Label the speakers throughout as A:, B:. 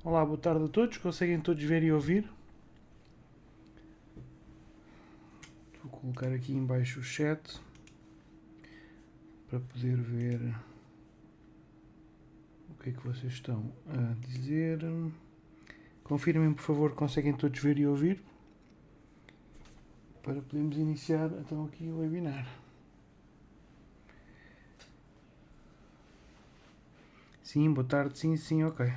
A: Olá, boa tarde a todos. Conseguem todos ver e ouvir? Vou colocar aqui em baixo o chat para poder ver o que é que vocês estão a dizer. Confirmem, por favor, que conseguem todos ver e ouvir para podermos iniciar então aqui o webinar. Sim, boa tarde, sim, ok.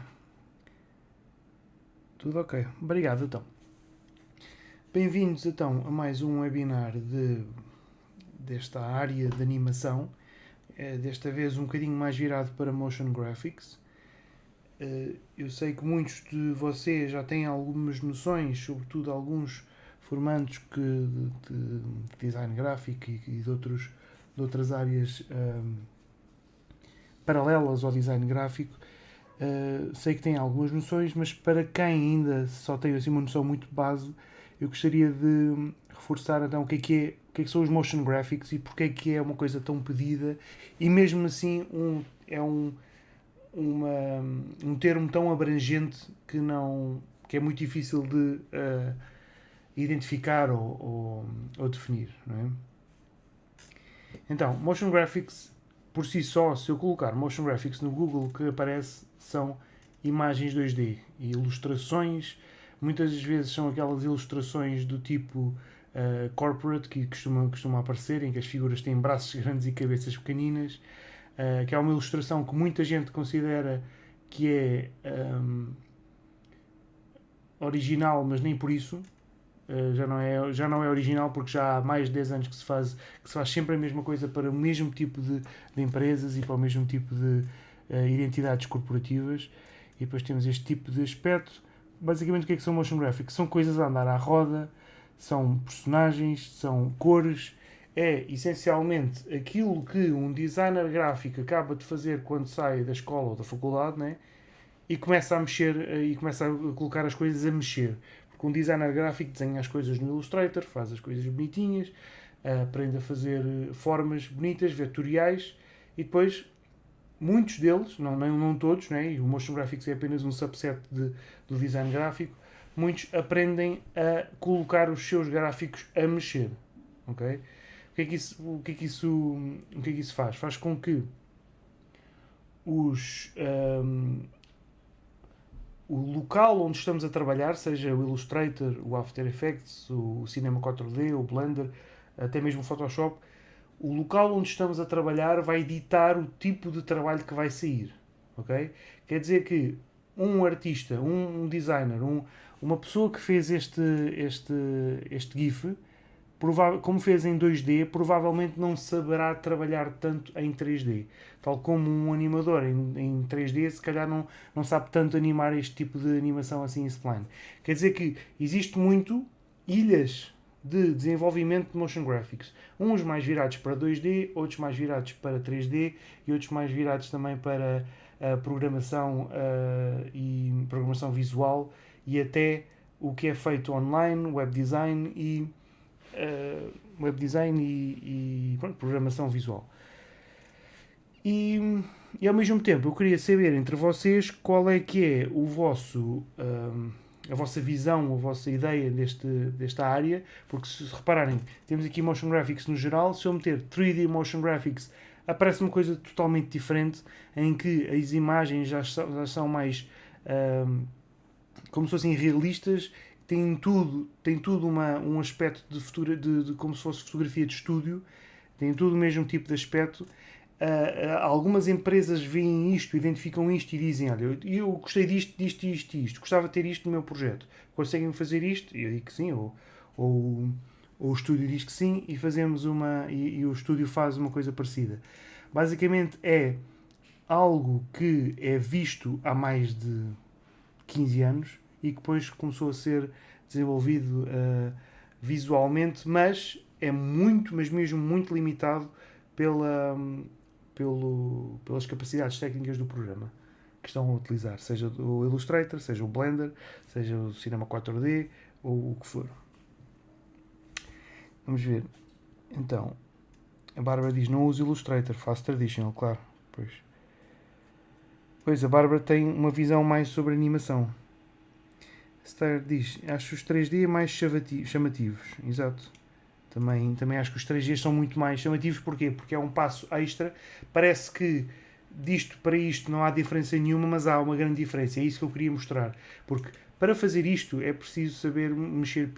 A: Tudo ok. Obrigado, então. Bem-vindos, então, a mais um webinar desta área de animação. Desta vez um bocadinho mais virado para motion graphics. Eu sei que muitos de vocês já têm algumas noções, sobretudo alguns formandos de design gráfico e de outras áreas paralelas ao design gráfico. Sei que têm algumas noções, mas para quem ainda só tem assim, uma noção muito base, eu gostaria de reforçar então o que é que são os motion graphics e porque é que é uma coisa tão pedida e mesmo assim um termo tão abrangente que é muito difícil de identificar ou definir, não é? Então, motion graphics por si só, se eu colocar motion graphics no Google, o que aparece são imagens 2D e ilustrações. Muitas vezes são aquelas ilustrações do tipo corporate que costumam aparecer, em que as figuras têm braços grandes e cabeças pequeninas, que é uma ilustração que muita gente considera que é original, mas nem por isso. Já não é original porque já há mais de 10 anos que se faz sempre a mesma coisa para o mesmo tipo de empresas e para o mesmo tipo de identidades corporativas. E depois temos este tipo de aspecto. Basicamente, o que é que são motion graphics? São coisas a andar à roda, são personagens, são cores. É essencialmente aquilo que um designer gráfico acaba de fazer quando sai da escola ou da faculdade, né? E começa a mexer e começa a colocar as coisas a mexer. Porque um designer gráfico desenha as coisas no Illustrator, faz as coisas bonitinhas, aprende a fazer formas bonitas, vetoriais, e depois muitos deles, não todos, né? E o motion graphics é apenas um subset do design gráfico, muitos aprendem a colocar os seus gráficos a mexer. Okay? O que é que isso faz? Faz com que os, o local onde estamos a trabalhar, seja o Illustrator, o After Effects, o Cinema 4D, o Blender, até mesmo o Photoshop, o local onde estamos a trabalhar vai ditar o tipo de trabalho que vai sair. Okay? Quer dizer que um artista, um designer, uma pessoa que fez este GIF, como fez em 2D, provavelmente não saberá trabalhar tanto em 3D. Tal como um animador em 3D, se calhar não sabe tanto animar este tipo de animação assim em spline. Quer dizer que existe muito ilhas de desenvolvimento de motion graphics. Uns mais virados para 2D, outros mais virados para 3D e outros mais virados também para programação e programação visual e até o que é feito online, web design e pronto, programação visual. E ao mesmo tempo eu queria saber entre vocês qual é que é a vossa visão, a vossa ideia desta área, porque se repararem, temos aqui motion graphics no geral, se eu meter 3D motion graphics aparece uma coisa totalmente diferente, em que as imagens já são mais como se fossem realistas, tem tudo um aspecto de como se fosse fotografia de estúdio, tem tudo o mesmo tipo de aspecto. Algumas empresas veem isto, identificam isto e dizem: olha, eu gostei disto, gostava de ter isto no meu projeto. Conseguem fazer isto? E eu digo que sim, ou o estúdio diz que sim e fazemos e o estúdio faz uma coisa parecida. Basicamente é algo que é visto há mais de 15 anos e que depois começou a ser desenvolvido visualmente, mas é muito, mas mesmo muito limitado pelas capacidades técnicas do programa que estão a utilizar, seja o Illustrator, seja o Blender, seja o Cinema 4D ou o que for. Vamos ver. Então, a Bárbara diz: não uso Illustrator, faço Traditional, claro. Pois. Pois, a Bárbara tem uma visão mais sobre animação. Star diz, acho os 3D mais chamativos. Exato. Também acho que os 3D são muito mais chamativos. Porquê? Porque é um passo extra. Parece que disto para isto não há diferença nenhuma, mas há uma grande diferença. É isso que eu queria mostrar. Porque para fazer isto é preciso saber mexer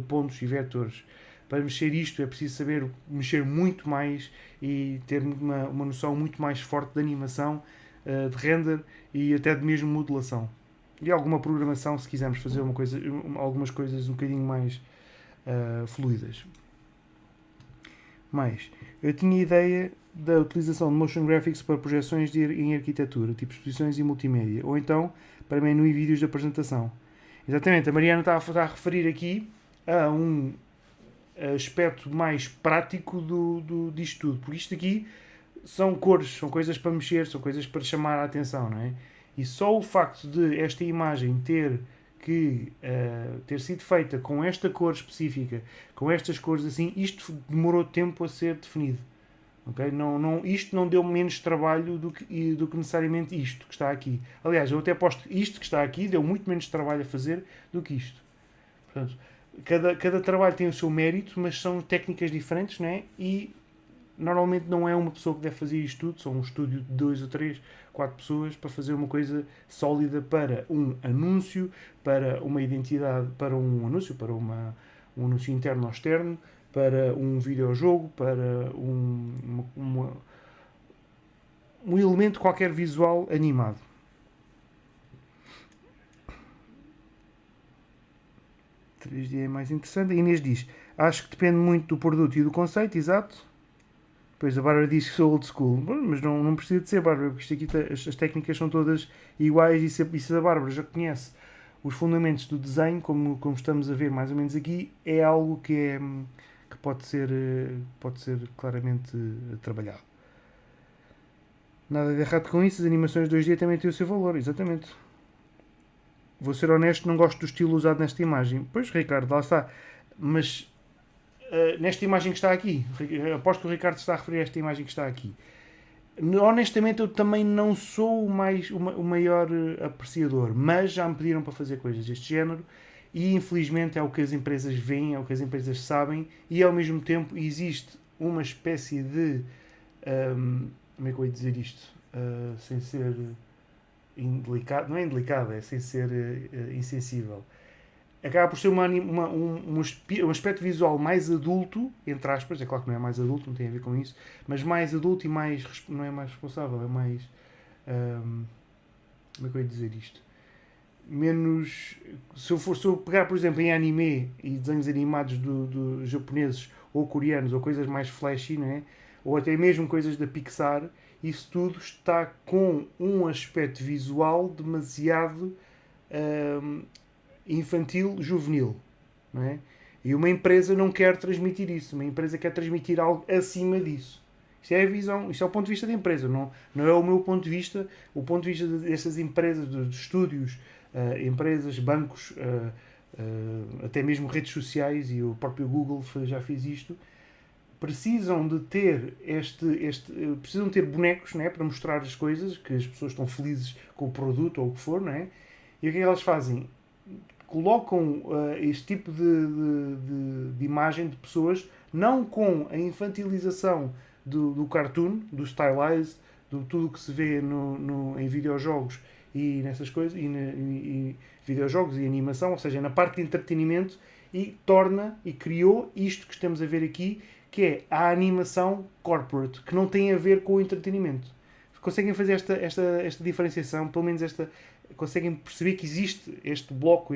A: pontos e vetores. Para mexer isto é preciso saber mexer muito mais e ter uma noção muito mais forte de animação, de render e até de mesmo modelação. E alguma programação se quisermos fazer algumas coisas um bocadinho mais fluidas. Mas eu tinha ideia da utilização de motion graphics para projeções em arquitetura, tipo exposições e multimédia, ou então para menu e vídeos de apresentação. Exatamente, a Mariana está a referir aqui a um aspecto mais prático disto tudo, porque isto aqui são cores, são coisas para mexer, são coisas para chamar a atenção, não é? E só o facto de esta imagem ter sido feita com esta cor específica, com estas cores assim, isto demorou tempo a ser definido. Okay? Isto não deu menos trabalho do que necessariamente isto que está aqui. Aliás, eu até aposto que isto que está aqui deu muito menos trabalho a fazer do que isto. Portanto, cada trabalho tem o seu mérito, mas são técnicas diferentes, não é? E normalmente não é uma pessoa que deve fazer isto tudo, são um estúdio de 2 ou 3, 4 pessoas para fazer uma coisa sólida para um anúncio, para uma identidade, para um anúncio, para um anúncio interno ou externo, para um videojogo, para um elemento qualquer visual animado. O 3D é mais interessante. A Inês diz, acho que depende muito do produto e do conceito, exato. Pois a Bárbara diz que sou old school, mas não precisa de ser, Bárbara, porque isto aqui as técnicas são todas iguais e se a Bárbara já conhece os fundamentos do desenho, como estamos a ver mais ou menos aqui, é algo que pode ser claramente trabalhado. Nada de errado com isso, as animações 2D também têm o seu valor, exatamente. Vou ser honesto, não gosto do estilo usado nesta imagem. Pois, Ricardo, lá está. Mas nesta imagem que está aqui, aposto que o Ricardo está a referir a esta imagem que está aqui. Honestamente, eu também não sou o maior apreciador, mas já me pediram para fazer coisas deste género e infelizmente é o que as empresas veem, é o que as empresas sabem e ao mesmo tempo existe uma espécie de como é que eu ia dizer isto? Sem ser indelicado, não é indelicado, é sem ser insensível. Acaba por ser um aspecto visual mais adulto, entre aspas, é claro que não é mais adulto, não tem a ver com isso, mas mais adulto e não é mais responsável, é mais como é que eu ia dizer isto? Menos, se eu pegar por exemplo em anime e desenhos animados dos japoneses ou coreanos ou coisas mais flashy, não é? Ou até mesmo coisas da Pixar, isso tudo está com um aspecto visual demasiado infantil, juvenil, não é? E uma empresa não quer transmitir isso, uma empresa quer transmitir algo acima disso. Isto é a visão, isto é o ponto de vista da empresa, não é o meu ponto de vista, o ponto de vista destas empresas, dos estúdios, empresas, bancos, até mesmo redes sociais, e o próprio Google já fez isto, precisam de ter precisam ter bonecos, não é, para mostrar as coisas, que as pessoas estão felizes com o produto ou o que for, não é? E o que é que elas fazem? Colocam este tipo de imagem de pessoas, não com a infantilização do cartoon, do stylized, de tudo o que se vê em videojogos e nessas coisas, e videojogos e animação, ou seja, na parte de entretenimento, e criou isto que estamos a ver aqui, que é a animação corporate, que não tem a ver com o entretenimento. Conseguem fazer esta diferenciação, pelo menos conseguem perceber que existe este bloco,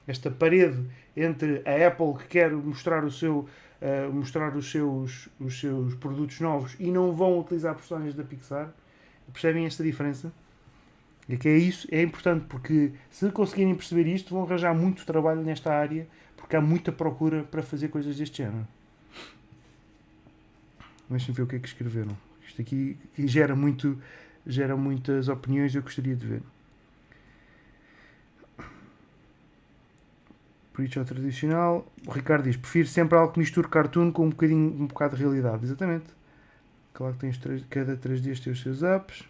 A: esta parede entre a Apple, que quer mostrar os seus produtos novos e não vão utilizar personagens da Pixar. Percebem esta diferença? É que é importante, porque se conseguirem perceber isto, vão arranjar muito trabalho nesta área, porque há muita procura para fazer coisas deste género. Deixem-me ver o que é que escreveram. Isto aqui gera muitas opiniões e eu gostaria de ver. Preach ao tradicional. O Ricardo diz, prefiro sempre algo que misture cartoon com um bocado de realidade. Exatamente. Claro que cada 3 dias tem os seus ups.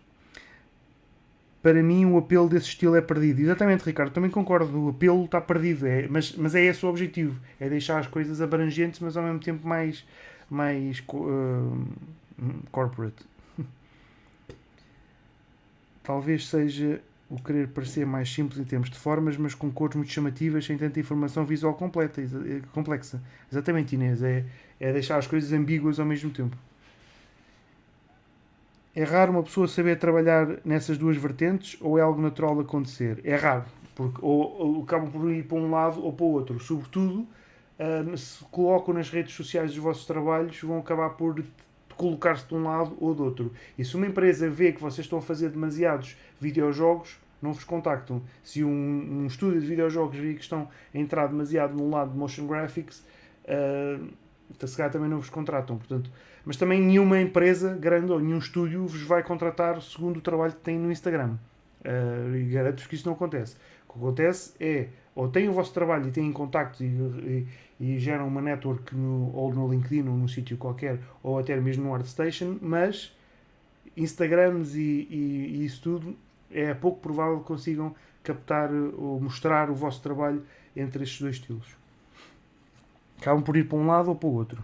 A: para mim o apelo desse estilo é perdido. Exatamente, Ricardo, também concordo, o apelo está perdido, mas é esse o objetivo, é deixar as coisas abrangentes, mas ao mesmo tempo mais corporate. Talvez seja o querer parecer mais simples em termos de formas, mas com cores muito chamativas, sem tanta informação visual complexa. Exatamente, Inês, é deixar as coisas ambíguas ao mesmo tempo. É raro uma pessoa saber trabalhar nessas duas vertentes ou é algo natural de acontecer? É raro, porque ou acabam por ir para um lado ou para o outro. Sobretudo, se colocam nas redes sociais os vossos trabalhos, vão acabar por colocar-se de um lado ou do outro. E se uma empresa vê que vocês estão a fazer demasiados videojogos, não vos contactam. Se um estúdio de videojogos vê que estão a entrar demasiado num lado de motion graphics, se calhar também não vos contratam. Portanto, mas também nenhuma empresa grande ou nenhum estúdio vos vai contratar segundo o trabalho que têm no Instagram. E garanto-vos que isso não acontece. O que acontece é, ou têm o vosso trabalho e têm contactos e geram uma network ou no LinkedIn ou num sítio qualquer, ou até mesmo no ArtStation, mas Instagrams e isso tudo é pouco provável que consigam captar ou mostrar o vosso trabalho entre estes dois estilos. Acabam por ir para um lado ou para o outro.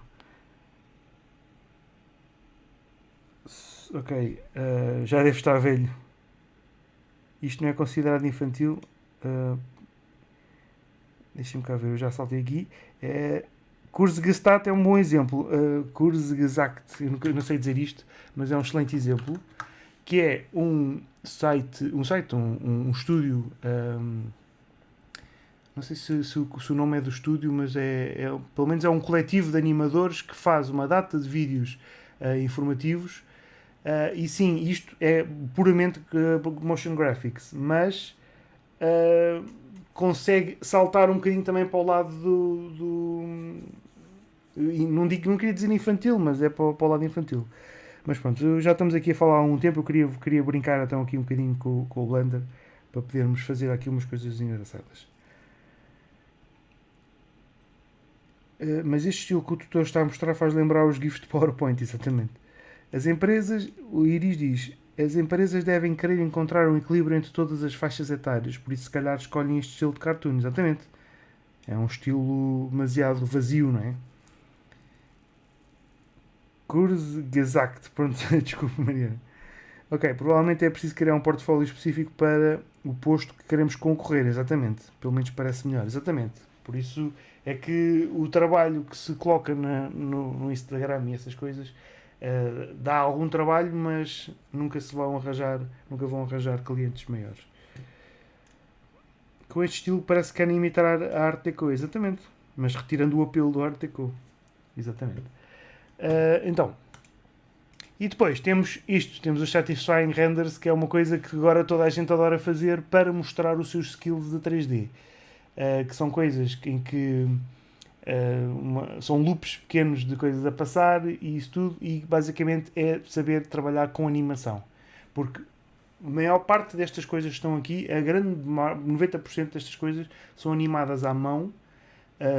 A: Ok, já deve estar velho. Isto não é considerado infantil. Deixem-me cá ver, eu já saltei aqui. Kurzgesagt é um bom exemplo. Kurzgesagt, eu não sei dizer isto, mas é um excelente exemplo. Que é um estúdio. Não sei se o nome é do estúdio, mas pelo menos é um coletivo de animadores que faz uma data de vídeos informativos. E sim, isto é puramente motion graphics, mas consegue saltar um bocadinho também para o lado e não queria dizer infantil, mas é para o lado infantil. Mas pronto, já estamos aqui a falar há um tempo, eu queria brincar então aqui um bocadinho com o Blender para podermos fazer aqui umas coisas engraçadas. Mas este estilo que o tutor está a mostrar faz lembrar os GIFs de PowerPoint, exatamente. As empresas, o Iris diz, as empresas devem querer encontrar um equilíbrio entre todas as faixas etárias, por isso se calhar escolhem este estilo de cartoon, exatamente. É um estilo demasiado vazio, não é? Kurzgesagt, pronto, desculpa Mariana. Ok, provavelmente é preciso criar um portfólio específico para o posto que queremos concorrer, exatamente. Pelo menos parece melhor, exatamente. Por isso é que o trabalho que se coloca no Instagram e essas coisas dá algum trabalho, mas nunca vão arranjar clientes maiores. Com este estilo parece que querem imitar a Art Deco, exatamente. Mas retirando o apelo do Art Deco. Exatamente. Então, e depois temos os Satisfying Renders, que é uma coisa que agora toda a gente adora fazer para mostrar os seus skills de 3D. Que são coisas em que são loops pequenos de coisas a passar e isso tudo, e basicamente é saber trabalhar com animação. Porque a maior parte destas coisas que estão aqui, 90% destas coisas são animadas à mão.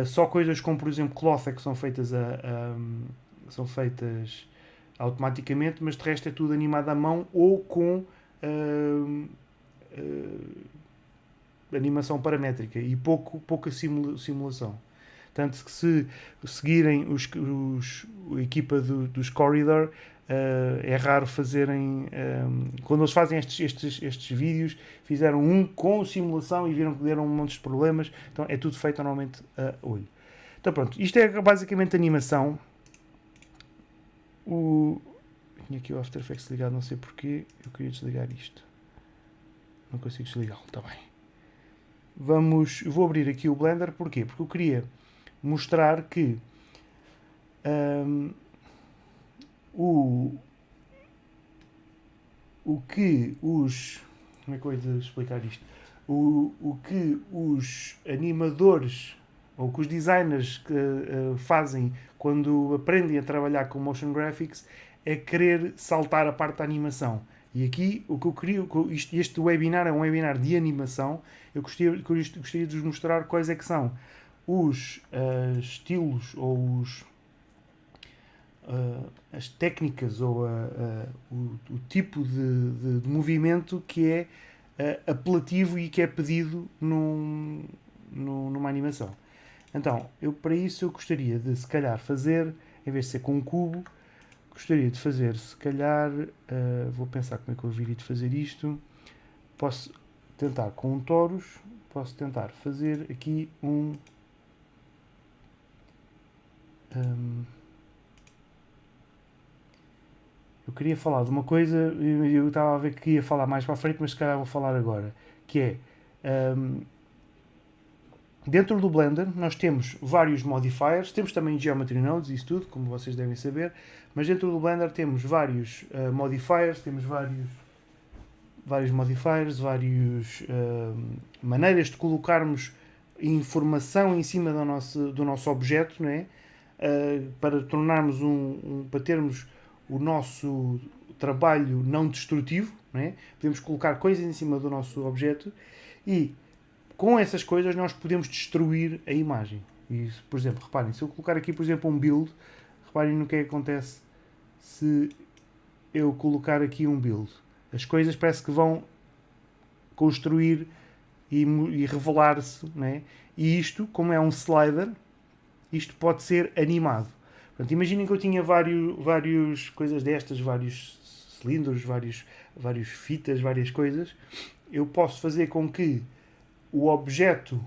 A: Só coisas como, por exemplo, cloth é que são feitas automaticamente, mas de resto é tudo animado à mão ou com animação paramétrica e pouca simulação. Tanto que se seguirem a equipa dos Corridor, é raro fazerem... quando eles fazem estes vídeos, fizeram um com simulação e viram que deram um monte de problemas. Então é tudo feito normalmente a olho. Então pronto, isto é basicamente animação. Tinha aqui o After Effects ligado, não sei porquê. Eu queria desligar isto. Não consigo desligá-lo, está bem. Vou abrir aqui o Blender, porquê? Porque eu queria mostrar que como é que eu vou explicar isto? O que os animadores ou que os designers fazem quando aprendem a trabalhar com motion graphics é querer saltar a parte da animação. E aqui o que eu queria, este webinar é um webinar de animação, eu gostaria de vos mostrar quais é que são os estilos ou as técnicas ou o tipo de movimento que é apelativo e que é pedido numa animação. Então, para isso eu gostaria de, se calhar, fazer, em vez de ser com um cubo, gostaria de fazer, se calhar, vou pensar como é que eu viria de fazer isto. Posso tentar com um torus, posso tentar fazer aqui eu queria falar de uma coisa, eu estava a ver que ia falar mais para a frente, mas se calhar vou falar agora, que é, dentro do Blender nós temos vários modifiers, temos também Geometry Nodes e isso tudo, como vocês devem saber, mas dentro do Blender temos vários modifiers, temos vários modifiers, várias maneiras de colocarmos informação em cima do nosso objeto, não é? Para tornarmos para termos o nosso trabalho não destrutivo, não é? Podemos colocar coisas em cima do nosso objeto e com essas coisas nós podemos destruir a imagem. E, por exemplo, reparem, se eu colocar aqui, por exemplo, um build, reparem no que é que acontece se eu colocar aqui um build. As coisas parece que vão construir e revelar-se, não é? E isto, como é um slider, isto pode ser animado. Portanto, imaginem que eu tinha várias coisas destas, vários cilindros, vários fitas, várias coisas. Eu posso fazer com que o objeto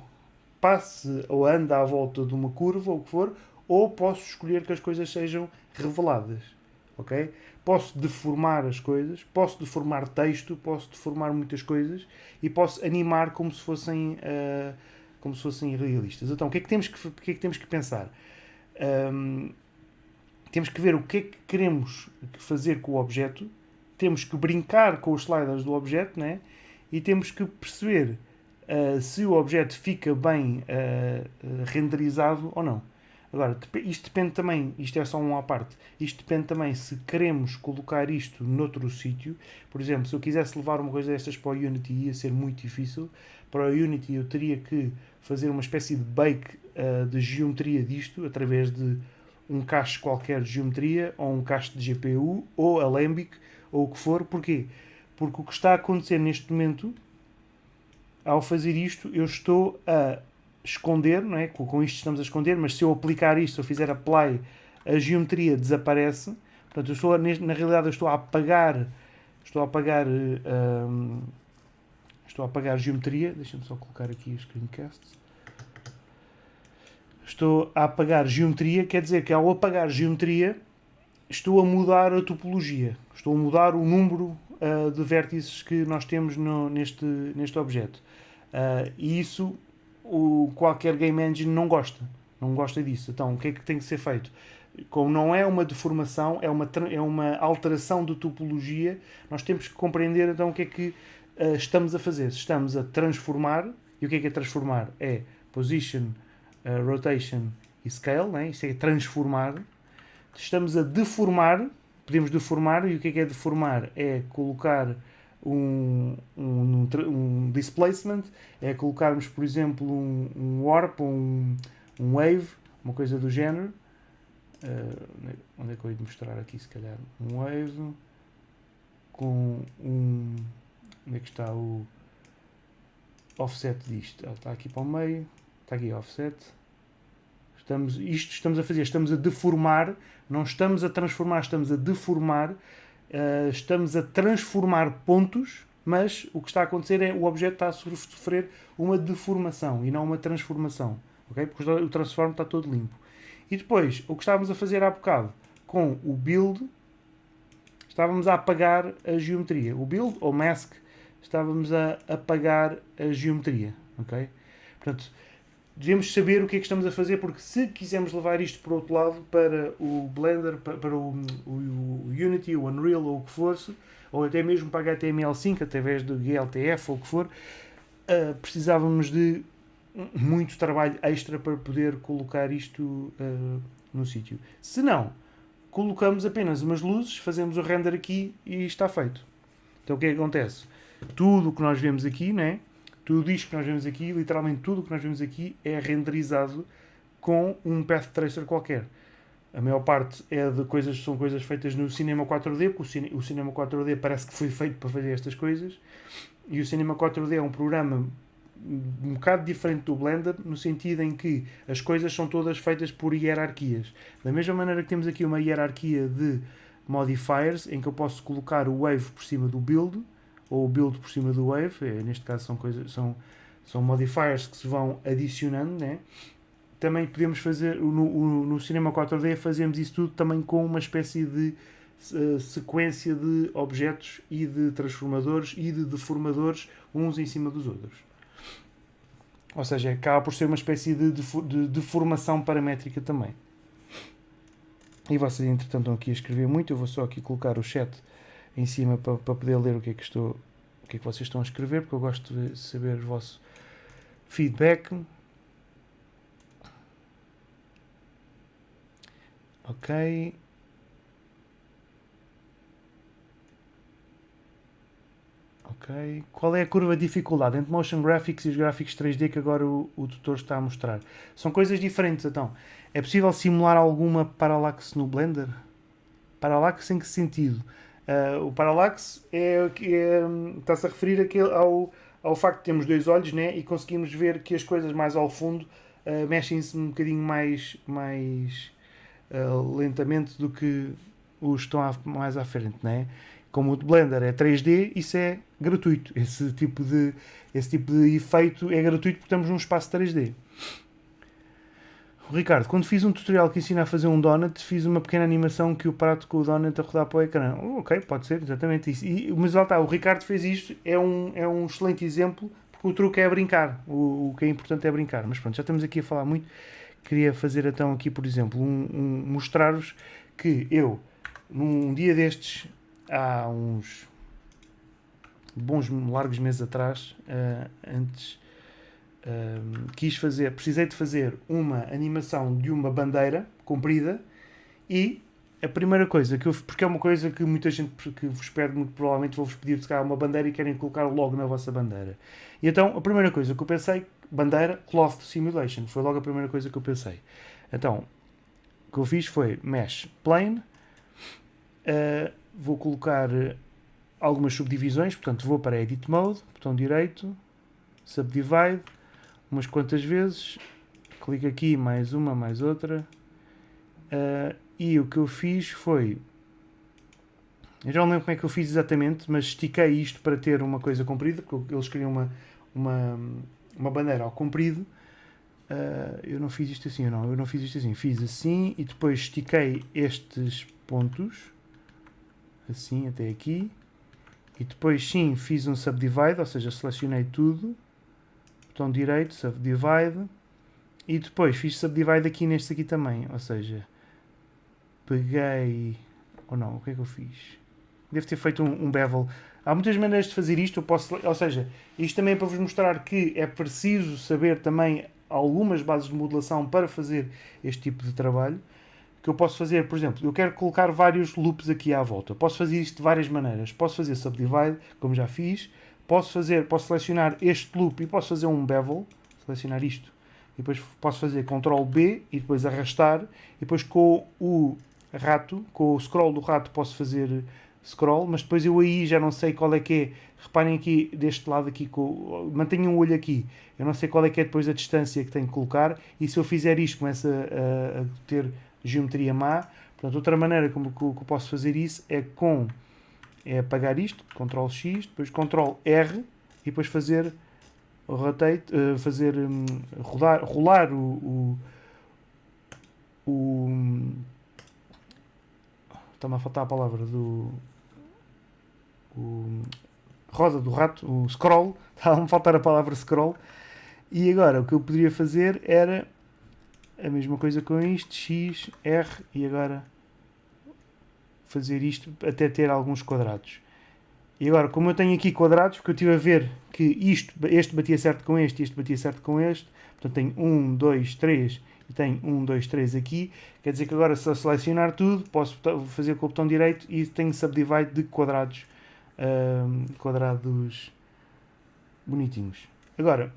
A: passe ou ande à volta de uma curva, ou o que for, ou posso escolher que as coisas sejam reveladas. Okay? Posso deformar as coisas, posso deformar texto, posso deformar muitas coisas e posso animar como se fossem realistas. Então, o que é que temos que pensar? Temos que ver o que é que queremos fazer com o objeto, temos que brincar com os sliders do objeto, né? E temos que perceber se o objeto fica bem renderizado ou não. Agora, isto depende também, isto é só uma à parte, isto depende também se queremos colocar isto noutro sítio. Por exemplo, se eu quisesse levar uma coisa destas para o Unity ia ser muito difícil. Para o Unity eu teria que fazer uma espécie de bake de geometria disto, através de um cache qualquer de geometria, ou um cache de GPU, ou Alembic, ou o que for. Porquê? Porque o que está a acontecer neste momento, ao fazer isto, eu estou a esconder, não é? Com isto estamos a esconder, mas se eu aplicar isto, se eu fizer apply, a geometria desaparece. Portanto, na realidade eu estou a apagar geometria. Deixa-me só colocar aqui o screencast. Estou a apagar geometria, quer dizer que ao apagar geometria estou a mudar a topologia, estou a mudar o número de vértices que nós temos neste objeto. E isso qualquer game engine não gosta disso. Então o que é que tem que ser feito? Como não é uma deformação, é uma alteração de topologia, nós temos que compreender então o que é que estamos a fazer. Estamos a transformar, e o que é transformar? É position, rotation e scale, né? Isto é transformar. Estamos a deformar, podemos deformar, e o que é deformar? É colocar um displacement, é colocarmos, por exemplo, um warp, um wave, uma coisa do género. Onde é que eu ia mostrar aqui, se calhar? Um wave com onde é que está o offset disto? Está aqui para o meio, está aqui offset. Estamos a deformar, não estamos a transformar, estamos a deformar, estamos a transformar pontos, mas o que está a acontecer é o objeto está a sofrer uma deformação e não uma transformação, okay? Porque o transform está todo limpo. E depois, o que estávamos a fazer há bocado com o build, estávamos a apagar a geometria. O build ou mask, estávamos a apagar a geometria, ok? Portanto, devemos saber o que é que estamos a fazer, porque se quisermos levar isto para o outro lado, para o Blender, para o Unity, o Unreal ou o que fosse, ou até mesmo para HTML5 através do GLTF ou o que for, precisávamos de muito trabalho extra para poder colocar isto no sítio. Se não, colocamos apenas umas luzes, fazemos o render aqui e está feito. Então o que é que acontece? Tudo o que nós vemos aqui, né? Tudo isto que nós vemos aqui, literalmente tudo o que nós vemos aqui é renderizado com um path tracer qualquer. A maior parte são coisas feitas no Cinema 4D, porque o Cinema 4D parece que foi feito para fazer estas coisas. E o Cinema 4D é um programa um bocado diferente do Blender, no sentido em que as coisas são todas feitas por hierarquias. Da mesma maneira que temos aqui uma hierarquia de modifiers, em que eu posso colocar o Wave por cima do Build, ou o Build por cima do Wave, neste caso são modifiers que se vão adicionando, né? Também podemos fazer, no Cinema 4D fazemos isso tudo também com uma espécie de sequência de objetos e de transformadores e de deformadores uns em cima dos outros. Ou seja, acaba por ser uma espécie de deformação paramétrica também. E vocês, entretanto, estão aqui a escrever muito. Eu vou só aqui colocar o chat em cima para poder ler o que é que vocês estão a escrever, porque eu gosto de saber o vosso feedback. Ok. Ok. Qual é a curva de dificuldade entre Motion Graphics e os gráficos 3D que agora o tutor está a mostrar? São coisas diferentes, então. É possível simular alguma parallaxe no Blender? Parallaxe em que sentido? O parallaxe está-se a referir ao facto de termos dois olhos, né, e conseguimos ver que as coisas mais ao fundo mexem-se um bocadinho mais lentamente do que os que estão mais à frente, né? Como o Blender é 3D, isso é gratuito. Esse tipo de efeito é gratuito porque estamos num espaço 3D. Ricardo, quando fiz um tutorial que ensina a fazer um donut, fiz uma pequena animação que o prato com o donut a rodar para o ecrã. Ok, pode ser, exatamente isso. Mas lá está, o Ricardo fez isto, é um excelente exemplo, porque o truque é brincar. O que é importante é brincar. Mas pronto, já estamos aqui a falar muito. Queria fazer então aqui, por exemplo, mostrar-vos que eu, num dia destes, há uns bons, largos meses atrás, precisei de fazer uma animação de uma bandeira comprida e a primeira coisa que eu, porque é uma coisa que muita gente que vos pede, muito provavelmente vou-vos pedir de cá uma bandeira e querem colocar logo na vossa bandeira. E então a primeira coisa que eu pensei, bandeira Cloth Simulation, foi logo a primeira coisa que eu pensei. Então o que eu fiz foi Mesh Plane, vou colocar algumas subdivisões, portanto vou para Edit Mode, botão direito, Subdivide, umas quantas vezes, clico aqui, mais uma, mais outra, e o que eu fiz foi, eu já não lembro como é que eu fiz exatamente, mas estiquei isto para ter uma coisa comprida, porque eles queriam uma bandeira ao comprido. Eu não fiz isto assim, eu não fiz isto assim, fiz assim e depois estiquei estes pontos, assim até aqui, e depois sim fiz um subdivide, ou seja, selecionei tudo, botão direito, subdivide, e depois fiz subdivide aqui neste aqui também, ou seja, peguei, ou não, o que é que eu fiz? Devo ter feito um bevel. Há muitas maneiras de fazer isto, ou seja, isto também é para vos mostrar que é preciso saber também algumas bases de modelação para fazer este tipo de trabalho. Que eu posso fazer, por exemplo, eu quero colocar vários loops aqui à volta. Posso fazer isto de várias maneiras. Posso fazer subdivide, como já fiz. Posso selecionar este loop e posso fazer um bevel, selecionar isto. E depois posso fazer Ctrl B e depois arrastar. E depois com o rato, com o scroll do rato posso fazer scroll, mas depois eu aí já não sei qual é que é. Reparem aqui, deste lado aqui, mantenham o olho aqui. Eu não sei qual é que é depois a distância que tenho que colocar. E se eu fizer isto, começa a ter geometria má. Portanto, outra maneira como que eu posso fazer isso é apagar isto, Ctrl X, depois Ctrl R e depois fazer rotate, rolar está-me a faltar a palavra roda do rato, o scroll, está-me a faltar a palavra scroll. E agora o que eu poderia fazer era a mesma coisa com isto, X, R, e agora fazer isto até ter alguns quadrados. E agora, como eu tenho aqui quadrados, porque eu estive a ver que este batia certo com este e este batia certo com este, portanto tenho 1, 2, 3 e tenho 1, 2, 3 aqui, quer dizer que agora se eu selecionar tudo, posso fazer com o botão direito e tenho subdivide de quadrados, quadrados bonitinhos. Agora,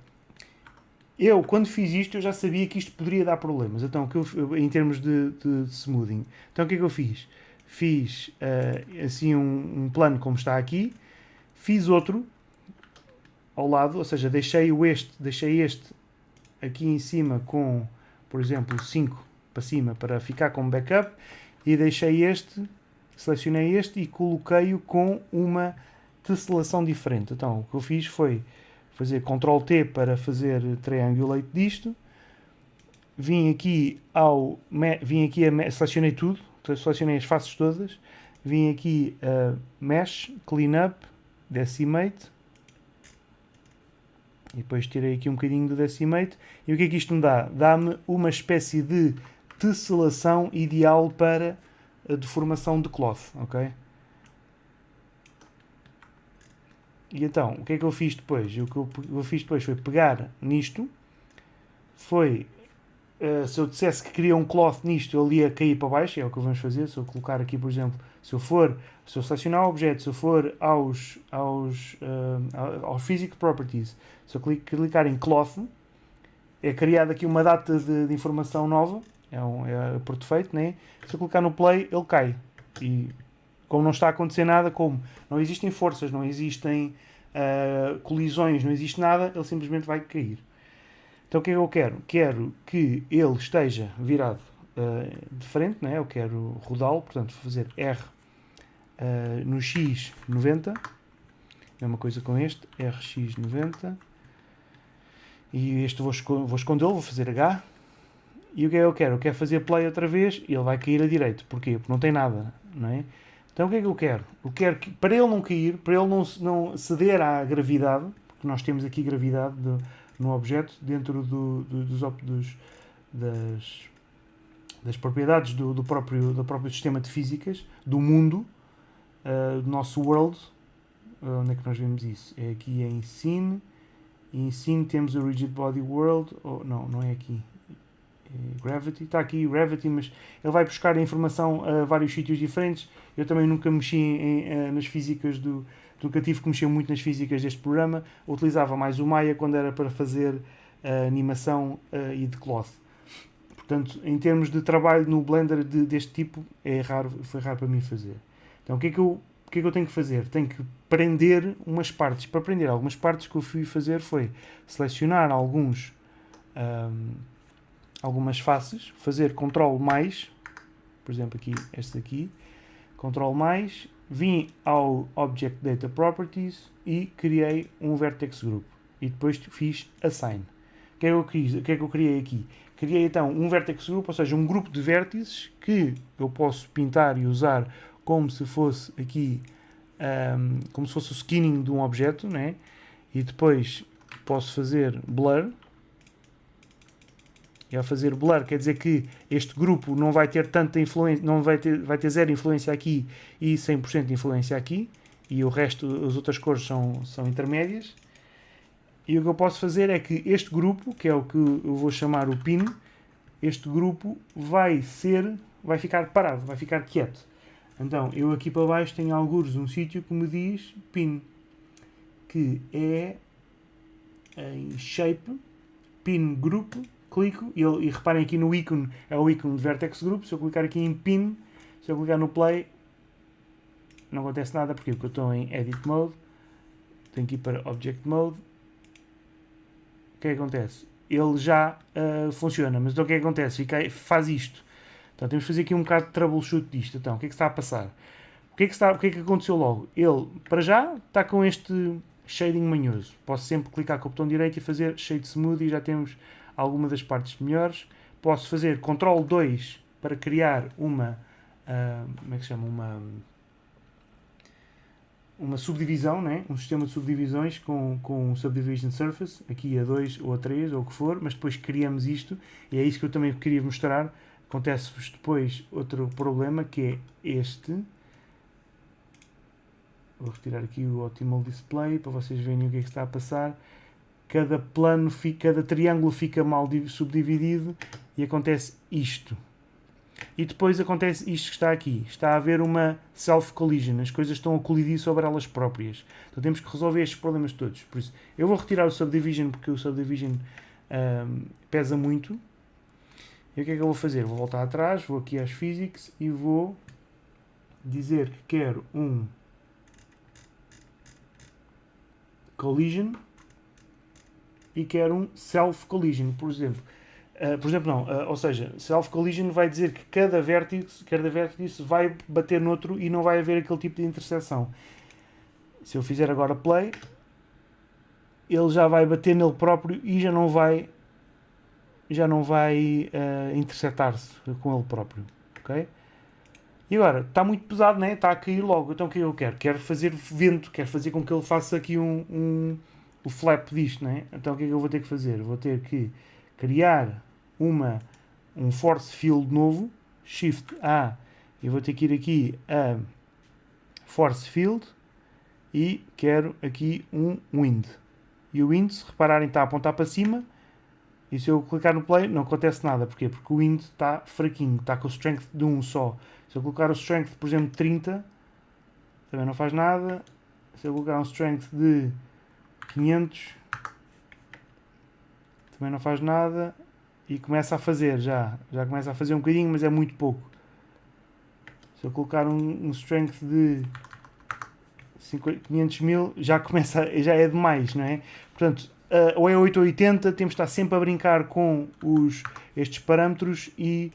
A: Eu, quando fiz isto, eu já sabia que isto poderia dar problemas. Então, em termos de smoothing. Então, o que é que eu fiz? Fiz assim um plano como está aqui. Fiz outro ao lado, ou seja, deixei este aqui em cima com, por exemplo, 5 para cima para ficar como backup. E deixei selecionei este e coloquei-o com uma tesselação diferente. Então, o que eu fiz foi fazer Ctrl T para fazer triangulate disto. Vim aqui selecionei tudo, selecionei as faces todas. Vim aqui a Mesh, Cleanup, Decimate. E depois tirei aqui um bocadinho do Decimate. E o que é que isto me dá? Dá-me uma espécie de tesselação ideal para a deformação de cloth, ok? E então, o que é que eu fiz depois? O que eu fiz depois foi pegar nisto, se eu dissesse que queria um cloth nisto, ele ia cair para baixo, é o que vamos fazer. Se eu colocar aqui, por exemplo, se eu selecionar o objeto, se eu for aos Physical Properties, se eu clicar em cloth, é criada aqui uma data de informação nova, é por defeito, né? Se eu clicar no play, ele cai. E como não está a acontecer nada, como não existem forças, não existem colisões, não existe nada, ele simplesmente vai cair. Então o que é que eu quero? Quero que ele esteja virado de frente, né? Eu quero rodá-lo, portanto vou fazer R no X 90, mesma coisa com este, RX 90, e este vou escondê-lo, vou fazer H. E o que é que eu quero? Eu quero fazer play outra vez e ele vai cair a direito. Porquê? Porque não tem nada, não é? Então o que é que eu quero? Eu quero que, para ele não cair, para ele não ceder à gravidade, porque nós temos aqui gravidade no objeto, dentro das propriedades do próprio sistema de físicas, do mundo, do nosso world. Onde é que nós vemos isso? É aqui em Scene, e em Scene temos o Rigid Body World, não é aqui. Gravity, está aqui Gravity, mas ele vai buscar a informação a vários sítios diferentes. Eu também nunca mexi nas físicas nunca tive que mexer muito nas físicas deste programa. Eu utilizava mais o Maya quando era para fazer animação e de cloth. Portanto, em termos de trabalho no Blender deste tipo, foi raro para mim fazer. Então, o que é que eu tenho que fazer? Tenho que prender umas partes. Para prender algumas partes, o que eu fui fazer foi selecionar algumas faces, fazer Ctrl+, por exemplo aqui, este aqui, Ctrl+, vim ao Object Data Properties e criei um Vertex Group. E depois fiz Assign. O que é que eu criei aqui? Criei então um Vertex Group, ou seja, um grupo de vértices que eu posso pintar e usar como se fosse aqui, como se fosse o skinning de um objeto, né? E depois posso fazer Blur. E ao fazer blur quer dizer que este grupo não vai ter tanta influência, vai ter zero influência aqui e 100% de influência aqui, e o resto, as outras cores são intermédias. E o que eu posso fazer é que este grupo, que é o que eu vou chamar o pin, este grupo vai ficar parado, vai ficar quieto. Então eu aqui para baixo tenho alguns um sítio que me diz pin, que é em shape, pin group. Clico e reparem aqui no ícone, é o ícone de Vertex Group. Se eu clicar aqui em Pin, se eu clicar no Play, não acontece nada. Porque eu estou em Edit Mode, tenho que ir para Object Mode. O que é que acontece? Ele já funciona, mas então o que é que acontece? Faz isto. Então temos que fazer aqui um bocado de troubleshoot disto. Então, o que é que está a passar? O que é que aconteceu logo? Ele, para já, está com este shading manhoso. Posso sempre clicar com o botão direito e fazer Shade Smooth e já temos alguma das partes melhores. Posso fazer Ctrl 2 para criar uma subdivisão, né? Um sistema de subdivisões com um Subdivision Surface, aqui a 2 ou a 3 ou o que for, mas depois criamos isto, e é isso que eu também queria mostrar. Acontece-vos depois outro problema, que é este. Vou retirar aqui o Optimal Display para vocês verem o que é que está a passar. Cada triângulo fica mal subdividido e acontece isto. E depois acontece isto que está aqui. Está a haver uma self-collision. As coisas estão a colidir sobre elas próprias. Então temos que resolver estes problemas todos. Por isso, eu vou retirar o Subdivision, porque o Subdivision pesa muito. E o que é que eu vou fazer? Vou voltar atrás, vou aqui às Physics e vou dizer que quero um collision e quero um self collision, por exemplo. Ou seja, self collision vai dizer que cada vértice vai bater noutro e não vai haver aquele tipo de interseção. Se eu fizer agora play, ele já vai bater nele próprio e já não vai intersetar-se com ele próprio, ok? E agora, está muito pesado, né? Está a cair logo. Então o que eu quero? Quero fazer vento, quero fazer com que ele faça aqui o flap disto, né? Então o que é que eu vou ter que fazer? Vou ter que criar um force field novo, shift A, e vou ter que ir aqui a force field e quero aqui um wind. E o wind, se repararem, está a apontar para cima. E se eu clicar no play, não acontece nada. Porquê? Porque o wind está fraquinho, está com o strength de 1 só. Se eu colocar o strength, por exemplo, de 30, também não faz nada. Se eu colocar um strength de 500, também não faz nada. E começa a fazer já começa a fazer um bocadinho, mas é muito pouco. Se eu colocar um strength de 500 mil, já é demais, não é? Portanto, ou é 8 ou 80, temos de estar sempre a brincar com estes parâmetros e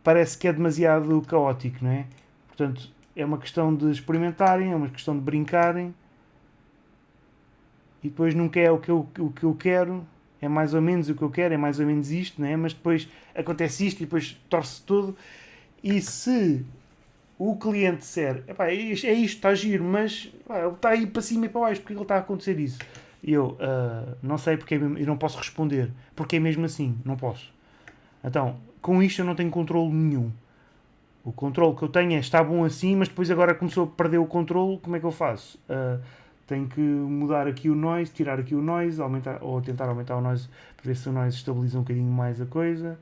A: parece que é demasiado caótico, não é? Portanto, é uma questão de experimentarem, é uma questão de brincarem e depois nunca é o que eu quero, é mais ou menos o que eu quero, é mais ou menos isto, não é? Mas depois acontece isto e depois torce tudo. E se o cliente disser, é isto, está giro, mas está aí para cima e para baixo, porque ele está a acontecer isso? E eu, não sei porque eu não posso responder, porque é mesmo assim, não posso. Então, com isto eu não tenho controle nenhum. O controle que eu tenho é, está bom assim, mas depois agora começou a perder o controle, como é que eu faço? Tenho que mudar aqui o noise, tirar aqui o noise, ou tentar aumentar o noise, para ver se o noise estabiliza um bocadinho mais a coisa.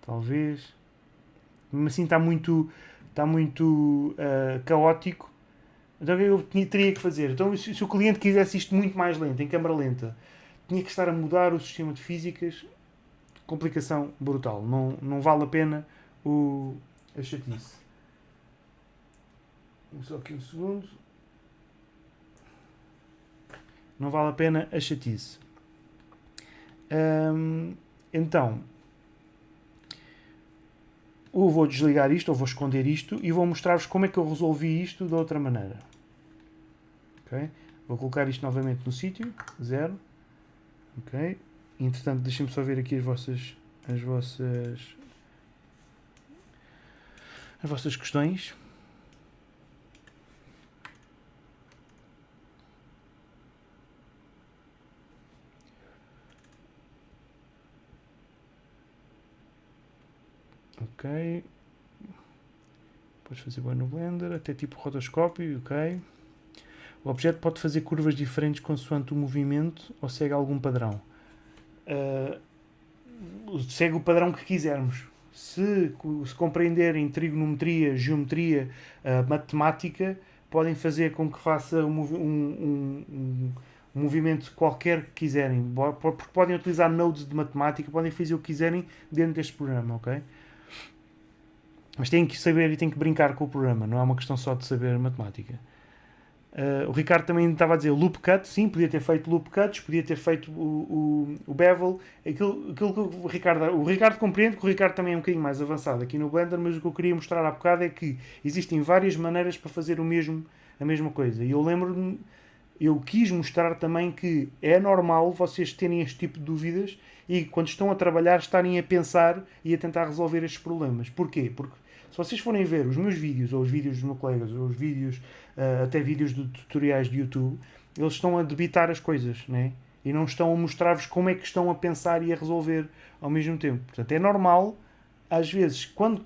A: Talvez. Mas assim está muito caótico. Então o que eu teria que fazer? Então, se o cliente quisesse isto muito mais lento, em câmara lenta, tinha que estar a mudar o sistema de físicas. Complicação brutal. Não vale a pena a chatice. Só aqui um segundo. Não vale a pena a chatice. Então, ou vou desligar isto, ou vou esconder isto, e vou mostrar-vos como é que eu resolvi isto de outra maneira. Okay? Vou colocar isto novamente no sítio, 0. Ok? Entretanto, deixem-me só ver aqui as vossas questões. Ok. Podes fazer bem no Blender, até tipo rotoscópio, ok. O objeto pode fazer curvas diferentes consoante o movimento ou segue algum padrão. Segue o padrão que quisermos. Se compreenderem trigonometria, geometria, matemática, podem fazer com que faça um movimento qualquer que quiserem. Porque podem utilizar nodes de matemática, podem fazer o que quiserem dentro deste programa, ok? Mas têm que saber e têm que brincar com o programa, não é uma questão só de saber matemática. O Ricardo também estava a dizer loop cut, sim, podia ter feito loop cuts, podia ter feito o bevel, aquilo que o Ricardo compreende que o Ricardo também é um bocadinho mais avançado aqui no Blender, mas o que eu queria mostrar há bocado é que existem várias maneiras para fazer a mesma coisa. E eu quis mostrar também que é normal vocês terem este tipo de dúvidas e quando estão a trabalhar estarem a pensar e a tentar resolver estes problemas. Porquê? Porque se vocês forem ver os meus vídeos, ou os vídeos dos meus colegas, ou os vídeos, até vídeos de tutoriais de YouTube, eles estão a debitar as coisas, né? E não estão a mostrar-vos como é que estão a pensar e a resolver ao mesmo tempo. Portanto, é normal, às vezes, quando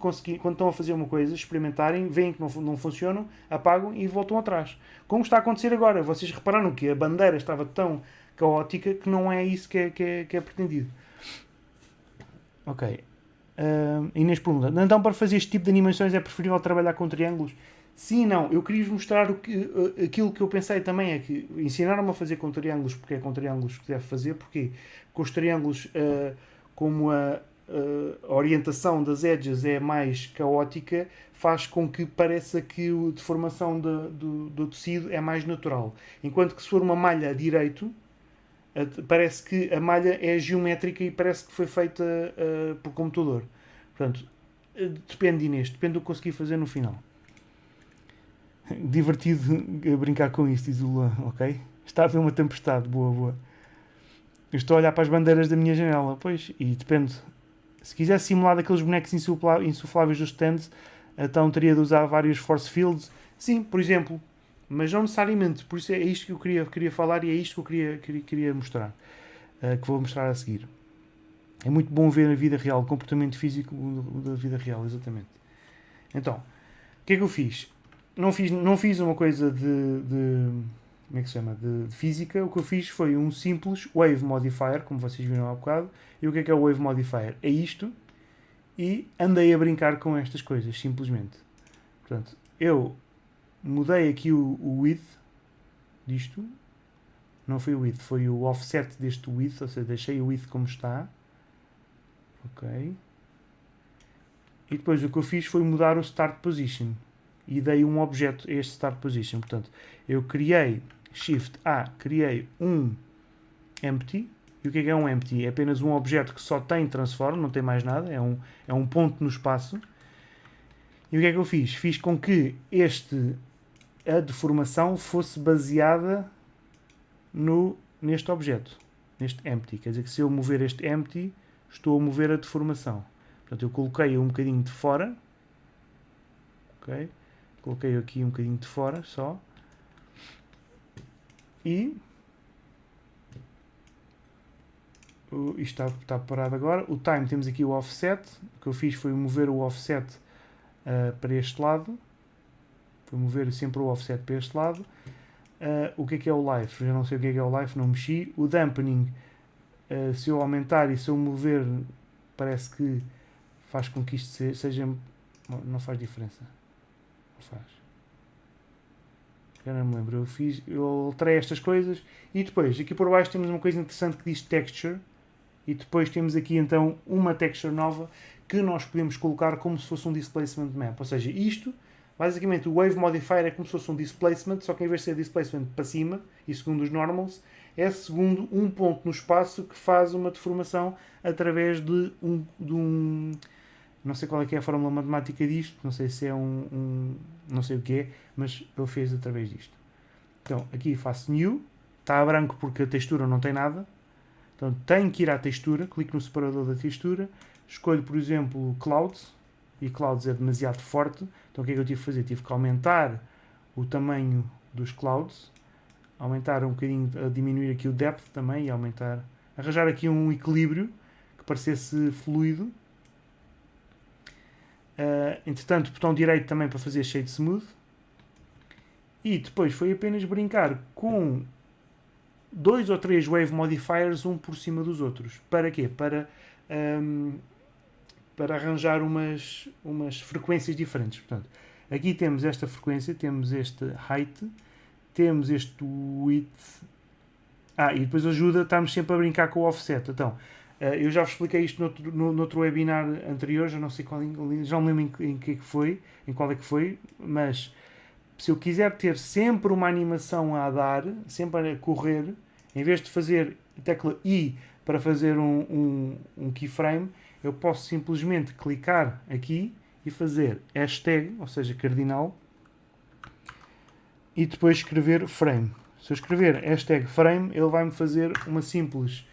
A: estão a fazer uma coisa, experimentarem, veem que não funcionam, apagam e voltam atrás. Como está a acontecer agora. Vocês repararam que a bandeira estava tão caótica que não é isso que é pretendido. Ok. Inês pergunta, então para fazer este tipo de animações é preferível trabalhar com triângulos? Sim, não. Eu queria mostrar aquilo que eu pensei também é que ensinaram-me a fazer com triângulos, porque é com triângulos que deve fazer, porque com os triângulos, como a orientação das edges é mais caótica, faz com que pareça que a deformação do tecido é mais natural. Enquanto que se for uma malha a direito, parece que a malha é geométrica e parece que foi feita por computador. Portanto, depende, Inês, depende do que consegui fazer no final. Divertido brincar com isto, diz o Luan, ok? Está a haver uma tempestade, boa, boa. Eu estou a olhar para as bandeiras da minha janela, pois, e depende. Se quiser simular daqueles bonecos insufláveis dos stands, então teria de usar vários force fields. Sim, por exemplo, mas não necessariamente. Por isso é isto que eu queria falar e é isto que eu queria mostrar, que vou mostrar a seguir. É muito bom ver a vida real, o comportamento físico da vida real, exatamente. Então, o que é que eu fiz? Não fiz uma coisa como é que se chama? De física. O que eu fiz foi um simples Wave Modifier, como vocês viram há bocado. E o que é o Wave Modifier? É isto. E andei a brincar com estas coisas, simplesmente. Portanto, eu mudei aqui o width disto. Não foi o width, foi o offset deste width, ou seja, deixei o width como está. Ok. E depois o que eu fiz foi mudar o Start Position. E dei um objeto a este Start Position. Portanto, eu criei Shift A, criei um Empty. E o que é um Empty? É apenas um objeto que só tem Transform, não tem mais nada. É um ponto no espaço. E o que é que eu fiz? Fiz com que a deformação fosse baseada neste objeto. Neste Empty. Quer dizer que se eu mover este Empty, estou a mover a deformação. Portanto, eu coloquei-o um bocadinho de fora. Ok? Coloquei aqui um bocadinho de fora só. E isto está parado agora. O time, temos aqui o offset. O que eu fiz foi mover o offset para este lado. Foi mover sempre o offset para este lado. O que é o life? Eu já não sei o que é o life, não mexi. O dampening, se eu aumentar e se eu mover, parece que faz com que isto seja... Não faz diferença. Não faz. Já não me lembro. Eu alterei estas coisas. E depois, aqui por baixo temos uma coisa interessante que diz texture. E depois temos aqui então uma texture nova que nós podemos colocar como se fosse um displacement map. Ou seja, isto, basicamente o Wave Modifier é como se fosse um displacement, só que em vez de ser displacement para cima, e segundo os normals, é segundo um ponto no espaço que faz uma deformação através de um não sei qual é que é a fórmula matemática disto, não sei se é não sei o que é, mas ele fez através disto. Então, aqui faço New, está a branco porque a textura não tem nada, então tenho que ir à textura, clico no separador da textura, escolho, por exemplo, Clouds, e Clouds é demasiado forte, então o que é que eu tive que fazer? Tive que aumentar o tamanho dos Clouds, aumentar um bocadinho, diminuir aqui o Depth também, e arranjar aqui um equilíbrio que parecesse fluido. Entretanto, botão direito também para fazer Shade Smooth. E depois foi apenas brincar com 2 ou 3 Wave Modifiers, um por cima dos outros. Para quê? Para arranjar umas frequências diferentes. Portanto, aqui temos esta frequência, temos este height, temos este width. E depois ajuda, estamos sempre a brincar com o offset. Então, eu já vos expliquei isto noutro webinar anterior, já não sei qual, já não lembro em qual é que foi, mas se eu quiser ter sempre uma animação a dar, sempre a correr, em vez de fazer a tecla I para fazer um keyframe, eu posso simplesmente clicar aqui e fazer hashtag, ou seja, cardinal, e depois escrever frame. Se eu escrever hashtag frame, ele vai-me fazer uma simples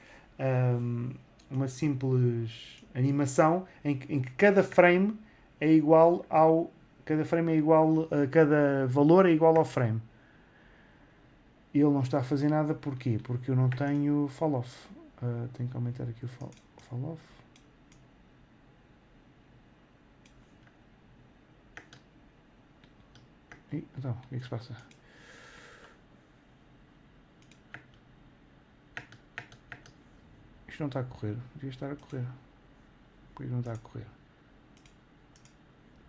A: animação em que cada frame é igual cada valor é igual ao frame. Ele não está a fazer nada, porquê? Porque eu não tenho fall off. Tenho que aumentar aqui o fall off. Então, o que é que se passa? Isto não está a correr. Devia estar a correr. Pois não está a correr.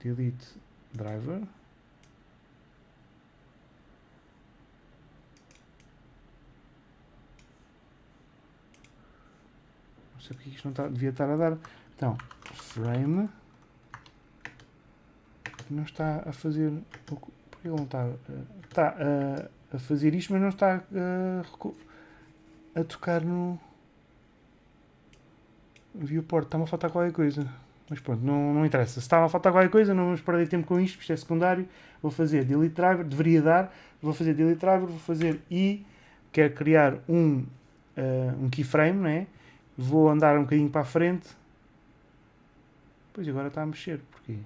A: Delete driver. sei porque isto não devia estar a dar. Então, frame. Não está a fazer. Porque ele não está. Está a fazer isto, mas não está a tocar no viewport. Está-me a faltar qualquer coisa. Mas pronto, não interessa. Se estava a faltar qualquer coisa, não vamos perder tempo com isto, isto é secundário. Vou fazer delete driver, deveria dar. Vou fazer delete driver, vou fazer i. Quero criar um keyframe, né? Vou andar um bocadinho para a frente. Pois agora está a mexer. Porquê?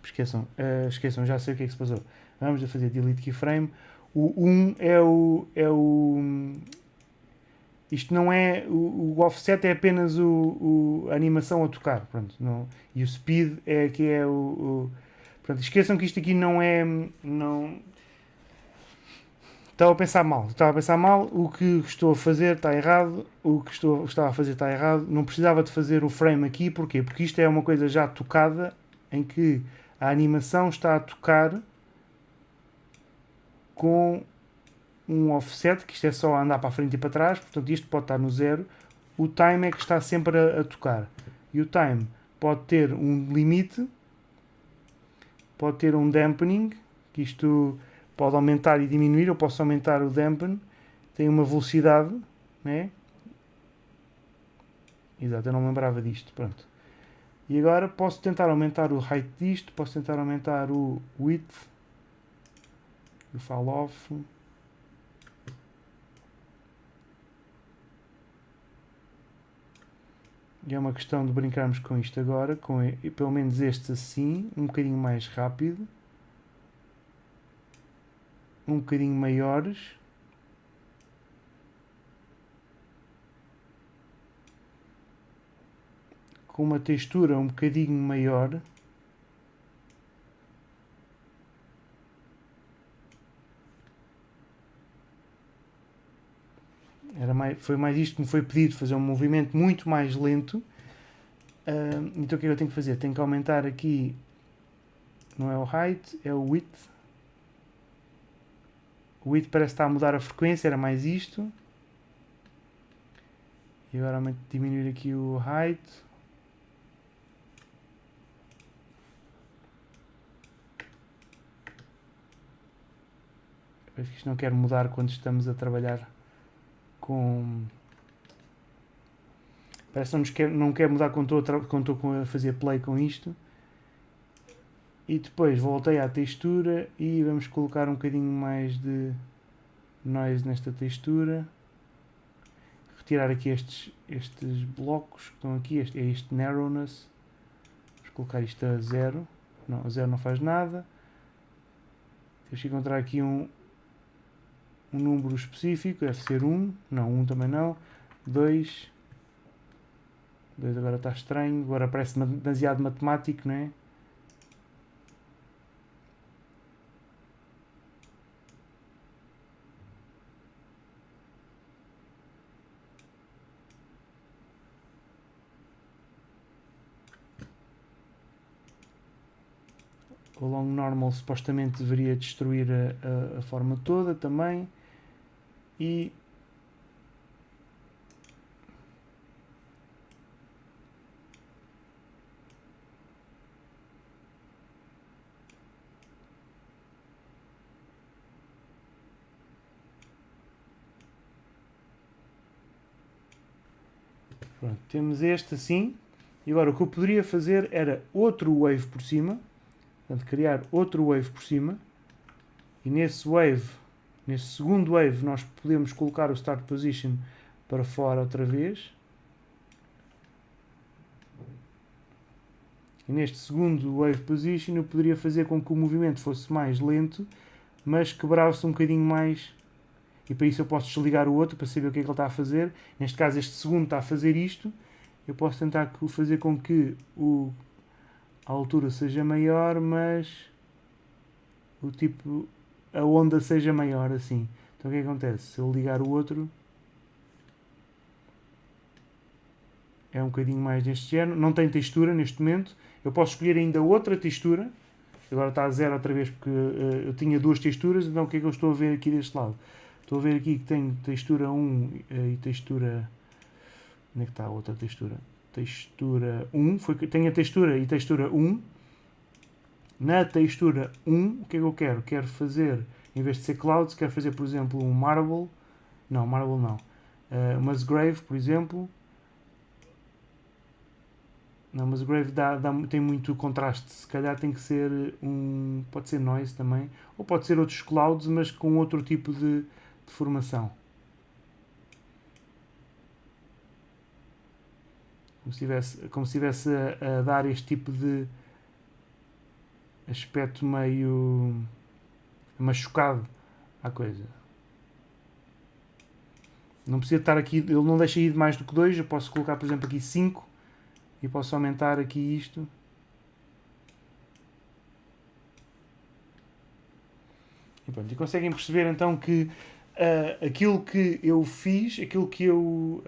A: Esqueçam, já sei o que é que se passou. Vamos a fazer delete keyframe. O 1 isto não é. O offset é apenas a animação a tocar. Pronto, não, e o speed é que é Pronto, esqueçam que isto aqui não é. Não, estava a pensar mal. O que estou a fazer está errado. O que estava a fazer está errado. Não precisava de fazer o frame aqui. Porquê? Porque isto é uma coisa já tocada, em que a animação está a tocar com um offset, que isto é só andar para a frente e para trás, portanto isto pode estar no 0. O time é que está sempre a tocar. E o time pode ter um limite, pode ter um dampening, que isto pode aumentar e diminuir. Eu posso aumentar o dampen, tem uma velocidade, né? Exato, eu não me lembrava disto, pronto. E agora posso tentar aumentar o height disto, posso tentar aumentar o width, o fall off. E é uma questão de brincarmos com isto agora, com pelo menos este assim, um bocadinho mais rápido, um bocadinho maiores. Com uma textura um bocadinho maior. Foi mais isto que me foi pedido, fazer um movimento muito mais lento. Então o que é que eu tenho que fazer? Tenho que aumentar aqui, não é o height, é o width. O width parece estar a mudar a frequência, era mais isto. E agora diminuir aqui o height. Parece que isto não quer mudar quando estamos a trabalhar com... Parece que não quer mudar quando estou a fazer play com isto. E depois voltei à textura e vamos colocar um bocadinho mais de noise nesta textura. Retirar aqui estes blocos que estão aqui, este narrowness. Vamos colocar isto a 0. Não, a 0 não faz nada. Temos que encontrar aqui um número específico, deve ser 1, não, 1 também não, 2 agora está estranho, agora parece demasiado matemático, não é? O long normal supostamente deveria destruir a forma toda também. E pronto, temos este assim. E agora o que eu poderia fazer era outro wave por cima. Portanto, criar outro wave por cima. E nesse segundo wave, nós podemos colocar o start position para fora outra vez. E neste segundo wave position eu poderia fazer com que o movimento fosse mais lento, mas quebrava-se um bocadinho mais. E para isso eu posso desligar o outro para saber o que é que ele está a fazer. Neste caso este segundo está a fazer isto. Eu posso tentar fazer com que a altura seja maior, mas a onda seja maior assim. Então o que acontece? Se eu ligar o outro, é um bocadinho mais deste género. Não tem textura neste momento. Eu posso escolher ainda outra textura. Agora está a 0 outra vez porque eu tinha duas texturas. Então o que é que eu estou a ver aqui deste lado? Estou a ver aqui que tenho textura 1 e textura... Onde é que está a outra textura? Textura 1. Tenho a textura e textura 1. Na textura 1, o que é que eu quero? Quero fazer, em vez de ser clouds, quero fazer, por exemplo, um marble. Não, marble não. Musgrave, por exemplo. Não, Musgrave tem muito contraste. Se calhar tem que ser um... Pode ser noise também. Ou pode ser outros clouds, mas com outro tipo de formação. Como se estivesse a dar este tipo de aspecto meio machucado à coisa. Não precisa estar aqui, ele não deixa ir mais do que 2, eu posso colocar, por exemplo, aqui 5 e posso aumentar aqui isto. E pronto, e conseguem perceber então que aquilo que eu fiz, aquilo que eu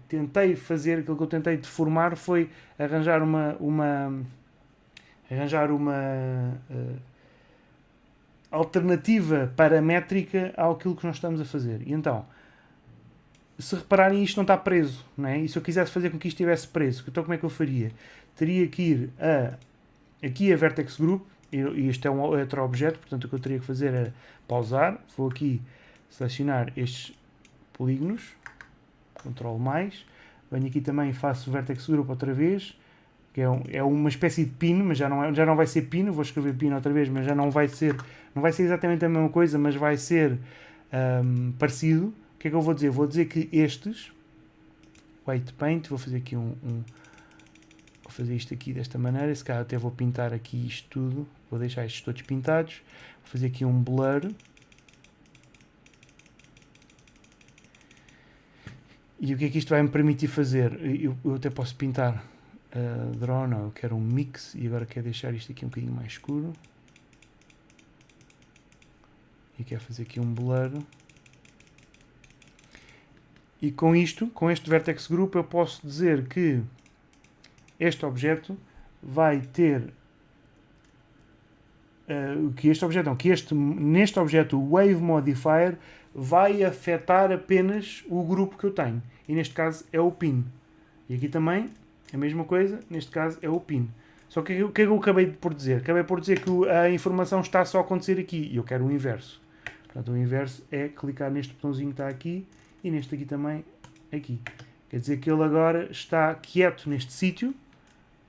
A: tentei fazer, aquilo que eu tentei deformar foi arranjar uma alternativa paramétrica àquilo que nós estamos a fazer. E então, se repararem, isto não está preso, não é? E se eu quisesse fazer com que isto estivesse preso, então como é que eu faria? Teria que ir aqui a Vertex Group, e este é um outro objeto, portanto o que eu teria que fazer é pausar, vou aqui selecionar estes polígonos, Ctrl+, venho aqui também e faço Vertex Group outra vez, que é uma espécie de pin, mas já não vai ser pin, vou escrever pin outra vez, mas já não vai ser exatamente a mesma coisa, mas vai ser parecido. O que é que eu vou dizer? Vou dizer que estes, White Paint, vou fazer aqui vou fazer isto aqui desta maneira, se calhar até vou pintar aqui isto tudo, vou deixar estes todos pintados, vou fazer aqui um blur, e o que é que isto vai me permitir fazer? Eu até posso pintar draw, não, eu quero um mix, e agora quero deixar isto aqui um bocadinho mais escuro, e quero fazer aqui um blur. E com este Vertex Group, eu posso dizer que este objeto vai ter neste objeto o Wave Modifier vai afetar apenas o grupo que eu tenho. E neste caso é o pin. E aqui também a mesma coisa, neste caso é o pin. Só que o que é que eu acabei por dizer? Acabei por dizer que a informação está só a acontecer aqui. E eu quero o inverso. Portanto, o inverso é clicar neste botãozinho que está aqui e neste aqui também, aqui. Quer dizer que ele agora está quieto neste sítio,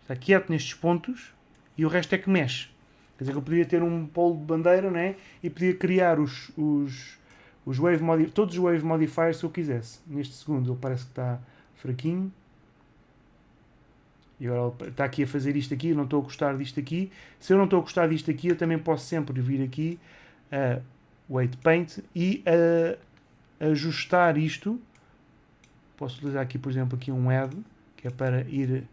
A: está quieto nestes pontos e o resto é que mexe. Quer dizer que eu podia ter um polo de bandeira, né? E podia criar todos os Wave Modifiers se eu quisesse. Neste segundo ele parece que está fraquinho. E agora ele está aqui a fazer isto aqui, eu não estou a gostar disto aqui. Se eu não estou a gostar disto aqui, eu também posso sempre vir aqui a Weight Paint e ajustar isto. Posso utilizar aqui, por exemplo, aqui um add, que é para ir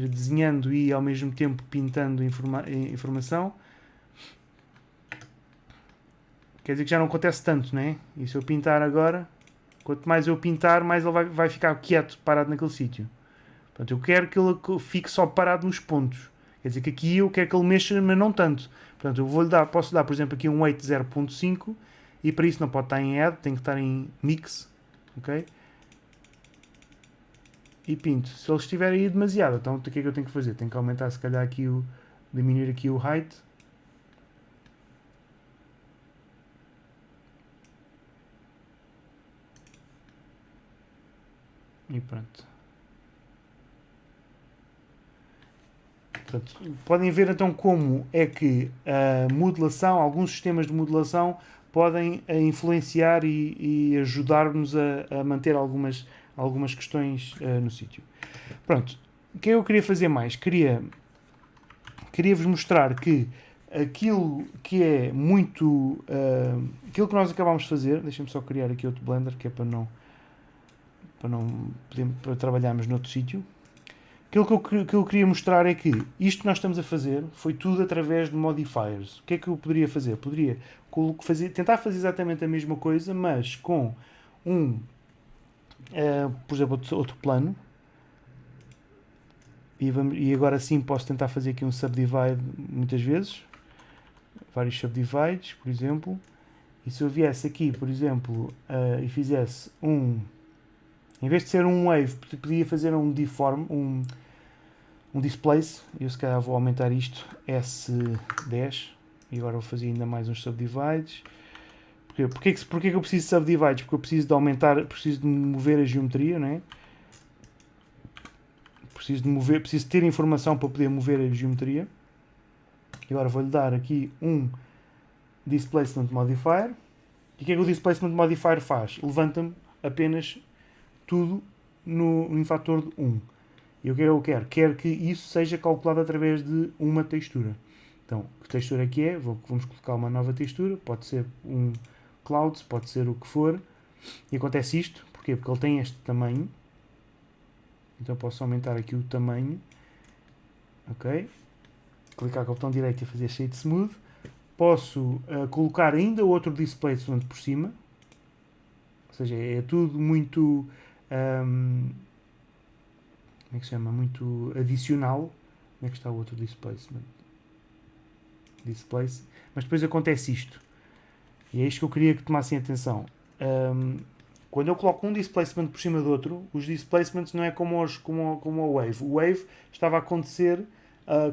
A: desenhando e ao mesmo tempo pintando informação. Quer dizer que já não acontece tanto, né? E se eu pintar agora, quanto mais eu pintar, mais ele vai ficar quieto, parado naquele sítio. Portanto, eu quero que ele fique só parado nos pontos. Quer dizer que aqui eu quero que ele mexa, mas não tanto. Portanto, eu posso dar, por exemplo, aqui um weight 0.5 e para isso não pode estar em add, tem que estar em mix, ok? E pinto. Se ele estiver aí demasiado, então o que é que eu tenho que fazer? Tenho que aumentar, se calhar, aqui diminuir aqui o height. E pronto. Portanto, podem ver então como é que a modelação, alguns sistemas de modelação podem influenciar e ajudar-nos a manter algumas questões no sítio. Pronto, o que eu queria fazer mais? Queria-vos mostrar que aquilo que é muito... aquilo que nós acabámos de fazer, deixem-me só criar aqui outro Blender, que é para trabalharmos noutro sítio. Aquilo que eu queria mostrar é que isto que nós estamos a fazer foi tudo através de modifiers. O que é que eu poderia fazer? Poderia tentar fazer exatamente a mesma coisa, mas com por exemplo, outro plano. E agora sim posso tentar fazer aqui um subdivide muitas vezes. Vários subdivides, por exemplo. E se eu viesse aqui, por exemplo, e fizesse em vez de ser um wave, podia fazer um deform, um displace. Eu se calhar vou aumentar isto S10 e agora vou fazer ainda mais uns subdivides. Porquê que eu preciso de subdivides? Porque eu preciso de aumentar, preciso de mover a geometria, não é? Preciso ter informação para poder mover a geometria. E agora vou-lhe dar aqui um Displacement Modifier. E o que é que o Displacement Modifier faz? Levanta-me apenas tudo em fator de 1. E o que é que eu quero? Quero que isso seja calculado através de uma textura. Então, que textura é que é? Vamos colocar uma nova textura. Pode ser um Clouds, pode ser o que for. E acontece isto. Porquê? Porque ele tem este tamanho. Então posso aumentar aqui o tamanho. Ok. Clicar com o botão direito e fazer Shade Smooth. Posso colocar ainda outro Displacement por cima. Ou seja, é tudo muito... como é que se chama? Muito adicional. Como é que está o outro Displacement? Displace. Mas depois acontece isto. E é isto que eu queria que tomassem atenção. Quando eu coloco um displacement por cima do outro, os displacements não é como o wave. O wave estava a acontecer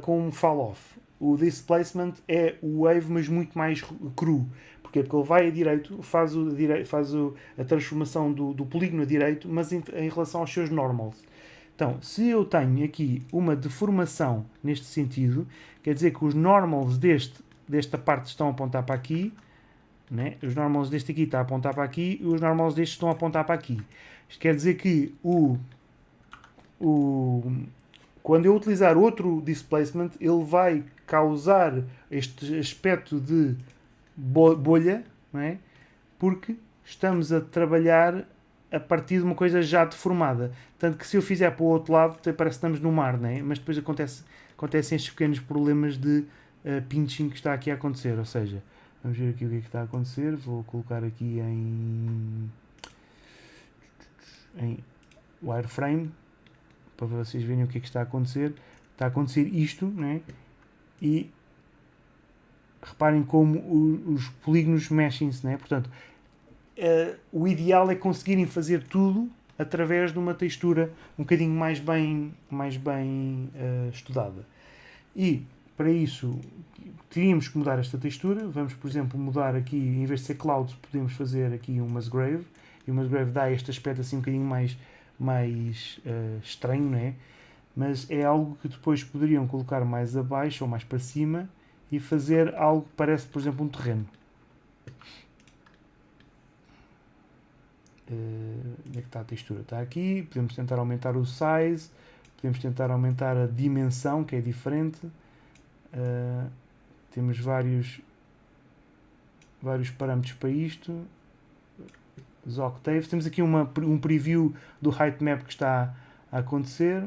A: com um fall-off. O displacement é o wave, mas muito mais cru. Porquê? Porque ele vai a direito, faz a transformação do polígono a direito, mas em relação aos seus normals. Então, se eu tenho aqui uma deformação neste sentido, quer dizer que os normals desta parte estão a apontar para aqui, né? Os normals deste aqui estão a apontar para aqui e os normals destes estão a apontar para aqui. Isto quer dizer que quando eu utilizar outro displacement, ele vai causar este aspecto de bolha, não é? Porque estamos a trabalhar a partir de uma coisa já deformada. Tanto que se eu fizer para o outro lado, parece que estamos no mar, não é? Mas depois acontecem estes pequenos problemas de pinching que está aqui a acontecer. Ou seja, vamos ver aqui o que é que está a acontecer. Vou colocar aqui em wireframe para vocês verem o que é que está a acontecer. Está a acontecer isto, né? E reparem como os polígonos mexem-se, né? Portanto, o ideal é conseguirem fazer tudo através de uma textura um bocadinho mais bem estudada. E para isso teríamos que mudar esta textura. Vamos, por exemplo, mudar aqui, em vez de ser Clouds, podemos fazer aqui um Musgrave. E o Musgrave dá este aspecto assim um bocadinho mais estranho, não é? Mas é algo que depois poderiam colocar mais abaixo ou mais para cima e fazer algo que parece, por exemplo, um terreno. Onde é que está a textura? Está aqui. Podemos tentar aumentar o size, podemos tentar aumentar a dimensão, que é diferente. Temos vários parâmetros para isto. Os octaves. Temos aqui um preview do height map que está a acontecer.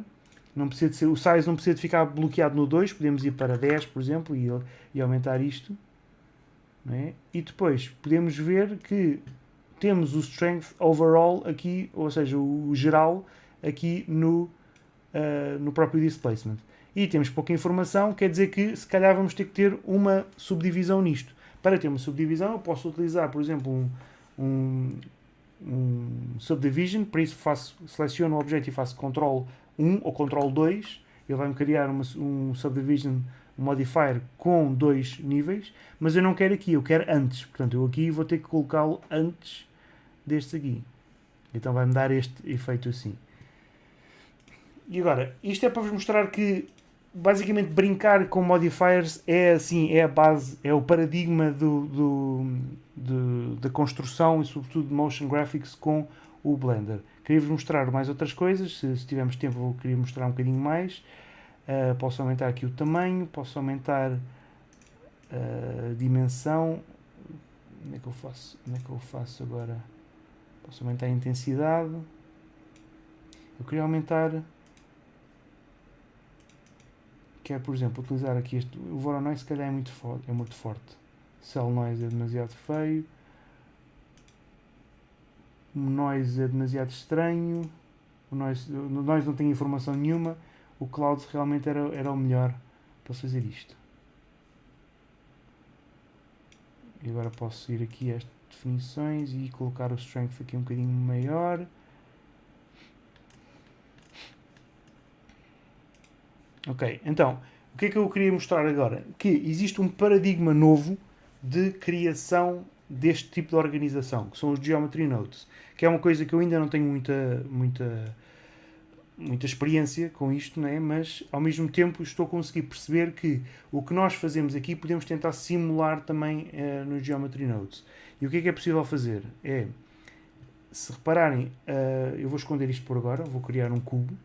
A: Não precisa de ser, o size não precisa de ficar bloqueado no 2, podemos ir para 10, por exemplo, e aumentar isto. Não é? E depois podemos ver que temos o strength overall aqui, ou seja, o geral aqui no próprio displacement. E temos pouca informação, quer dizer que se calhar vamos ter que ter uma subdivisão nisto. Para ter uma subdivisão eu posso utilizar, por exemplo, um subdivision, para isso seleciono o objeto e faço Ctrl 1 ou Ctrl 2, ele vai-me criar um subdivision modifier com 2 níveis, mas eu não quero aqui, eu quero antes. Portanto, eu aqui vou ter que colocá-lo antes deste aqui. Então vai-me dar este efeito assim. E agora, isto é para vos mostrar que basicamente brincar com modifiers é assim, é a base, é o paradigma da construção e sobretudo de motion graphics com o Blender. Queria-vos mostrar mais outras coisas, se tivermos tempo eu queria mostrar um bocadinho mais. Posso aumentar aqui o tamanho, posso aumentar a dimensão. Onde é que eu faço agora? Posso aumentar a intensidade. Eu queria aumentar... Quero, por exemplo, utilizar aqui este... O Voronoi se calhar é muito forte. Cell Noise é demasiado feio. O Noise é demasiado estranho. O Noise não tem informação nenhuma. O Clouds realmente era o melhor para fazer isto. E agora posso ir aqui a estas definições e colocar o strength aqui um bocadinho maior. Ok, então, o que é que eu queria mostrar agora? Que existe um paradigma novo de criação deste tipo de organização, que são os Geometry Nodes, que é uma coisa que eu ainda não tenho muita experiência com isto, não é? Mas ao mesmo tempo estou a conseguir perceber que o que nós fazemos aqui podemos tentar simular também nos Geometry Nodes. E o que é possível fazer? Se repararem, eu vou esconder isto por agora, vou criar um cubo,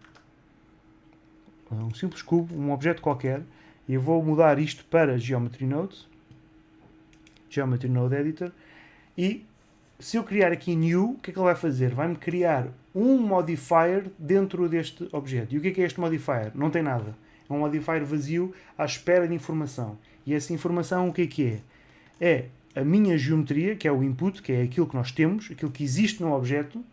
A: um simples cubo, um objeto qualquer, e eu vou mudar isto para Geometry Nodes, Geometry Node Editor, e se eu criar aqui New, o que é que ele vai fazer? Vai-me criar um modifier dentro deste objeto. E o que é este modifier? Não tem nada. É um modifier vazio à espera de informação. E essa informação o que é? É a minha geometria, que é o input, que é aquilo que nós temos, aquilo que existe no objeto,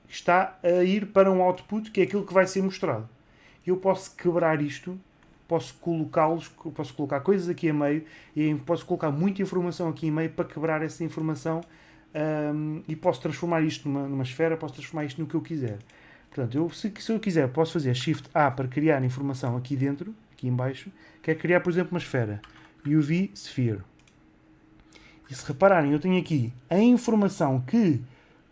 A: está a ir para um output, que é aquilo que vai ser mostrado. Eu posso quebrar isto, posso colocar coisas aqui a meio, e posso colocar muita informação aqui em meio para quebrar essa informação, e posso transformar isto numa esfera, posso transformar isto no que eu quiser. Portanto, se eu quiser, posso fazer Shift A para criar informação aqui dentro, aqui em baixo, que é criar, por exemplo, uma esfera. UV Sphere. E se repararem, eu tenho aqui a informação que,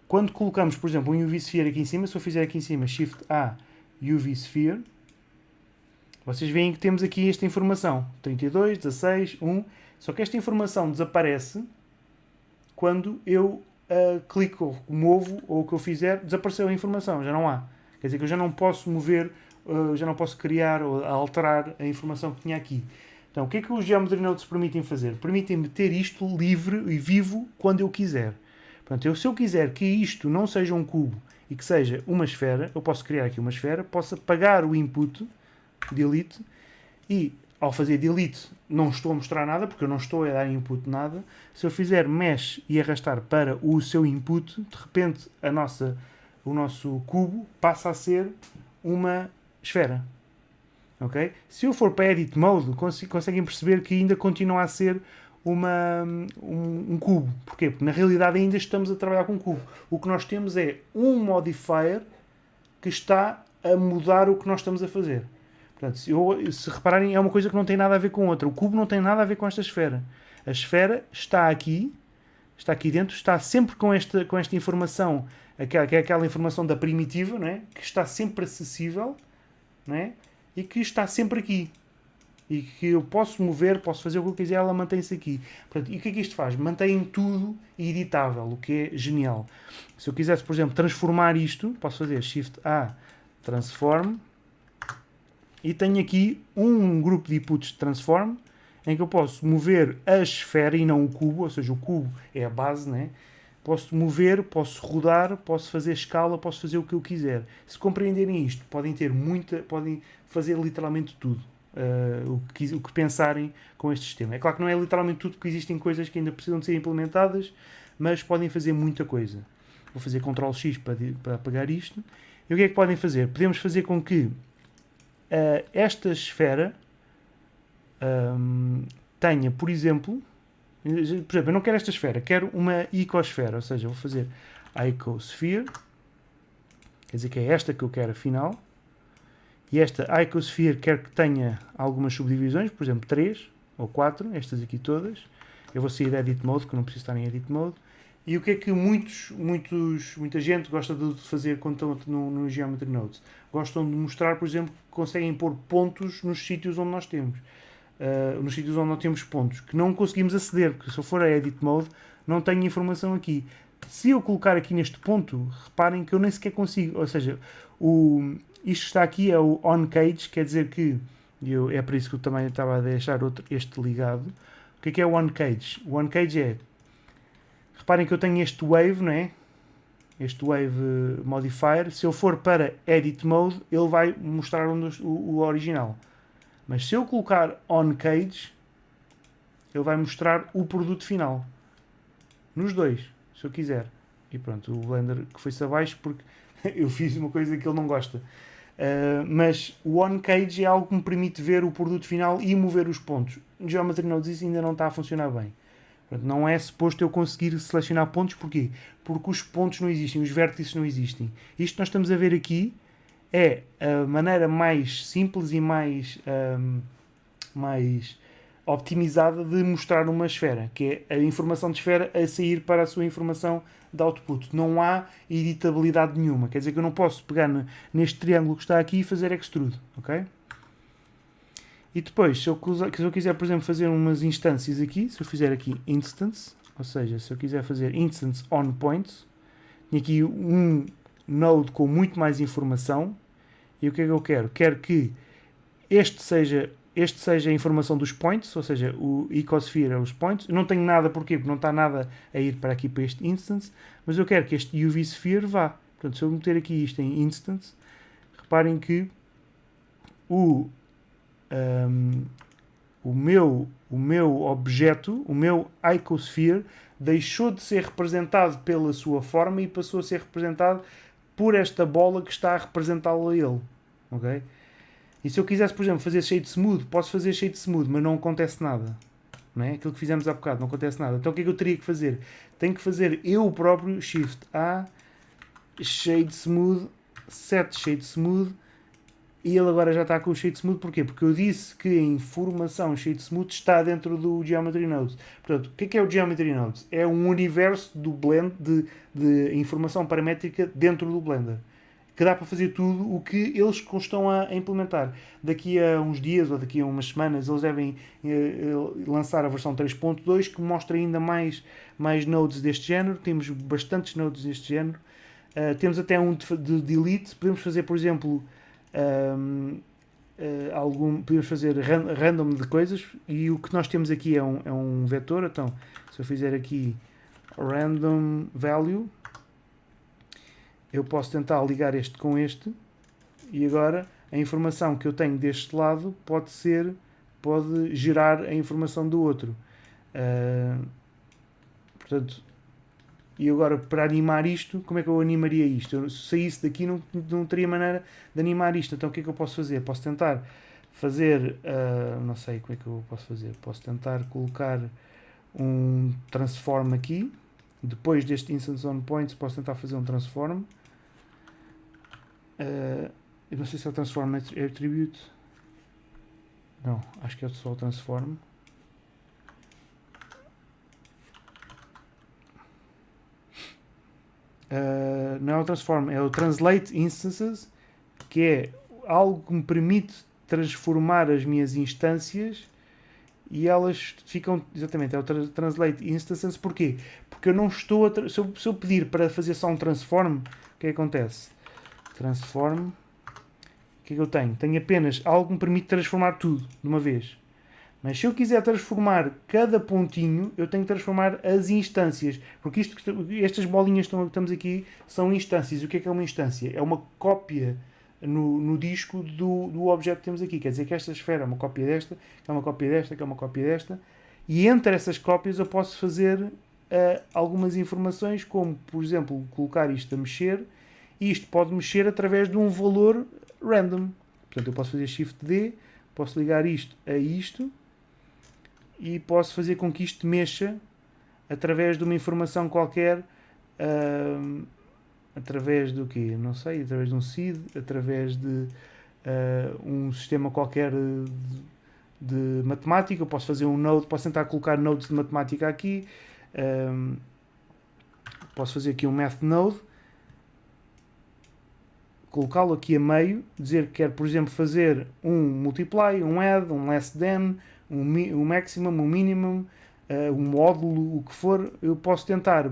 A: quando colocamos, por exemplo, um UV Sphere aqui em cima, se eu fizer aqui em cima Shift A UV Sphere, vocês veem que temos aqui esta informação. 32, 16, 1. Só que esta informação desaparece quando eu clico, movo, ou o que eu fizer, desapareceu a informação, já não há. Quer dizer que eu já não posso mover, já não posso criar ou alterar a informação que tinha aqui. Então, o que é que os Geometry Nodes permitem fazer? Permitem-me ter isto livre e vivo quando eu quiser. Portanto, se eu quiser que isto não seja um cubo e que seja uma esfera, eu posso criar aqui uma esfera, posso apagar o input, delete, e ao fazer delete não estou a mostrar nada, porque eu não estou a dar input nada. Se eu fizer mesh e arrastar para o seu input, de repente o nosso cubo passa a ser uma esfera. Okay? Se eu for para Edit Mode, conseguem perceber que ainda continua a ser um cubo. Porquê? Porque na realidade ainda estamos a trabalhar com um cubo. O que nós temos é um modifier que está a mudar o que nós estamos a fazer. Portanto, se repararem, é uma coisa que não tem nada a ver com outra. O cubo não tem nada a ver com esta esfera. A esfera está aqui dentro, está sempre com esta informação, que é aquela informação da primitiva, não é? Que está sempre acessível, não é? E que está sempre aqui. E que eu posso mover, posso fazer o que eu quiser, ela mantém-se aqui. Portanto, e o que é que isto faz? Mantém tudo editável, o que é genial. Se eu quisesse, por exemplo, transformar isto, posso fazer Shift A, Transform, e tenho aqui um grupo de inputs de transform, em que eu posso mover a esfera e não o cubo, ou seja, o cubo é a base, né? Posso mover, posso rodar, posso fazer escala, posso fazer o que eu quiser. Se compreenderem isto, podem fazer literalmente tudo. O que pensarem com este sistema. É claro que não é literalmente tudo, porque existem coisas que ainda precisam de ser implementadas, mas podem fazer muita coisa. Vou fazer Ctrl X para apagar isto. E o que é que podem fazer? Podemos fazer com que esta esfera tenha, por exemplo, eu não quero esta esfera, quero uma icosfera, ou seja, vou fazer icosphere, quer dizer que é esta que eu quero afinal, e esta icosphere quero que tenha algumas subdivisões, por exemplo 3 ou 4, estas aqui todas. Eu vou sair de Edit Mode, que eu não preciso estar em Edit Mode. E o que é que muita gente gosta de fazer quando estão no Geometry Nodes? Gostam de mostrar, por exemplo, que conseguem pôr pontos nos sítios onde nós temos. Nos sítios onde não temos pontos, que não conseguimos aceder, porque se eu for a Edit Mode, não tenho informação aqui. Se eu colocar aqui neste ponto, reparem que eu nem sequer consigo, ou seja, isto que está aqui é o onCage, quer dizer que, é por isso que eu também estava a deixar este ligado. O que é o onCage? O onCage é, reparem que eu tenho este wave, não é? Este wave modifier. Se eu for para Edit Mode, ele vai mostrar o original. Mas se eu colocar onCage, ele vai mostrar o produto final. Nos dois, se eu quiser. E pronto, o Blender que foi-se abaixo porque eu fiz uma coisa que ele não gosta. Mas o onCage é algo que me permite ver o produto final e mover os pontos. No Geometry Nodes isso ainda não está a funcionar bem. Portanto, não é suposto eu conseguir selecionar pontos. Porquê? Porque os pontos não existem, os vértices não existem. Isto que nós estamos a ver aqui é a maneira mais simples e mais optimizada de mostrar uma esfera, que é a informação de esfera a sair para a sua informação de output. Não há editabilidade nenhuma. Quer dizer que eu não posso pegar neste triângulo que está aqui e fazer extrude. Ok? E depois, se eu quiser, por exemplo, fazer umas instâncias aqui, se eu fizer aqui instance, ou seja, se eu quiser fazer instance on points, tenho aqui um node com muito mais informação. E o que é que eu quero? Quero que este seja a informação dos points, ou seja, o ecosphere é os points. Eu não tenho nada, porquê? Porque não está nada a ir para aqui, para este instance, mas eu quero que este UV sphere vá. Portanto, se eu meter aqui isto em instance, reparem que o meu objeto, o meu icosphere, deixou de ser representado pela sua forma e passou a ser representado por esta bola que está a representá-lo a ele. Ok? E se eu quisesse, por exemplo, fazer shade smooth, posso fazer shade smooth, mas não acontece nada. Não é? Aquilo que fizemos há bocado, não acontece nada. Então o que é que eu teria que fazer? Tenho que fazer eu próprio Shift A, shade smooth, set shade smooth, e ele agora já está com o shade smooth. Porquê? Porque eu disse que a informação shade smooth está dentro do Geometry Nodes. Portanto, o que é o Geometry Nodes? É um universo do blend de informação paramétrica dentro do Blender, que dá para fazer tudo o que eles estão a implementar. Daqui a uns dias ou daqui a umas semanas eles devem lançar a versão 3.2, que mostra ainda mais nodes deste género. Temos bastantes nodes deste género. Temos até um de delete. Podemos fazer, por exemplo, podemos fazer random de coisas, e o que nós temos aqui é um vetor. Então, se eu fizer aqui random value, eu posso tentar ligar este com este, e agora a informação que eu tenho deste lado pode gerar a informação do outro. Portanto, e agora, para animar isto, como é que eu animaria isto? Eu, se saísse daqui, não teria maneira de animar isto. Então o que é que eu posso fazer? Posso tentar fazer, não sei como é que eu posso fazer. Posso tentar colocar um transform aqui. Depois deste instance on points, posso tentar fazer um transform. Eu não sei se é o transform attribute. Não, acho que é só o transform. Não é o transform, é o translate instances, que é algo que me permite transformar as minhas instâncias, e elas ficam, exatamente, é o translate instances. Porquê? Porque eu não estou se eu pedir para fazer só um transform, o que é que acontece? Transform, o que é que eu tenho? Tenho apenas algo que me permite transformar tudo de uma vez. Mas se eu quiser transformar cada pontinho, eu tenho que transformar as instâncias. Porque estas bolinhas que estamos aqui são instâncias. O que é uma instância? É uma cópia no disco do objeto que temos aqui. Quer dizer que esta esfera é uma cópia desta, que é uma cópia desta, que é uma cópia desta. E entre essas cópias eu posso fazer algumas informações, como, por exemplo, colocar isto a mexer. E isto pode mexer através de um valor random. Portanto, eu posso fazer Shift D, posso ligar isto a isto, e posso fazer com que isto mexa através de uma informação qualquer, através do quê? Não sei, através de um seed, através de um sistema qualquer de matemática. Eu posso fazer um node, posso tentar colocar nodes de matemática aqui, posso fazer aqui um math node, colocá-lo aqui a meio, dizer que quero, por exemplo, fazer um multiply, um add, um less than, um maximum, um minimum, um módulo, o que for. Eu posso tentar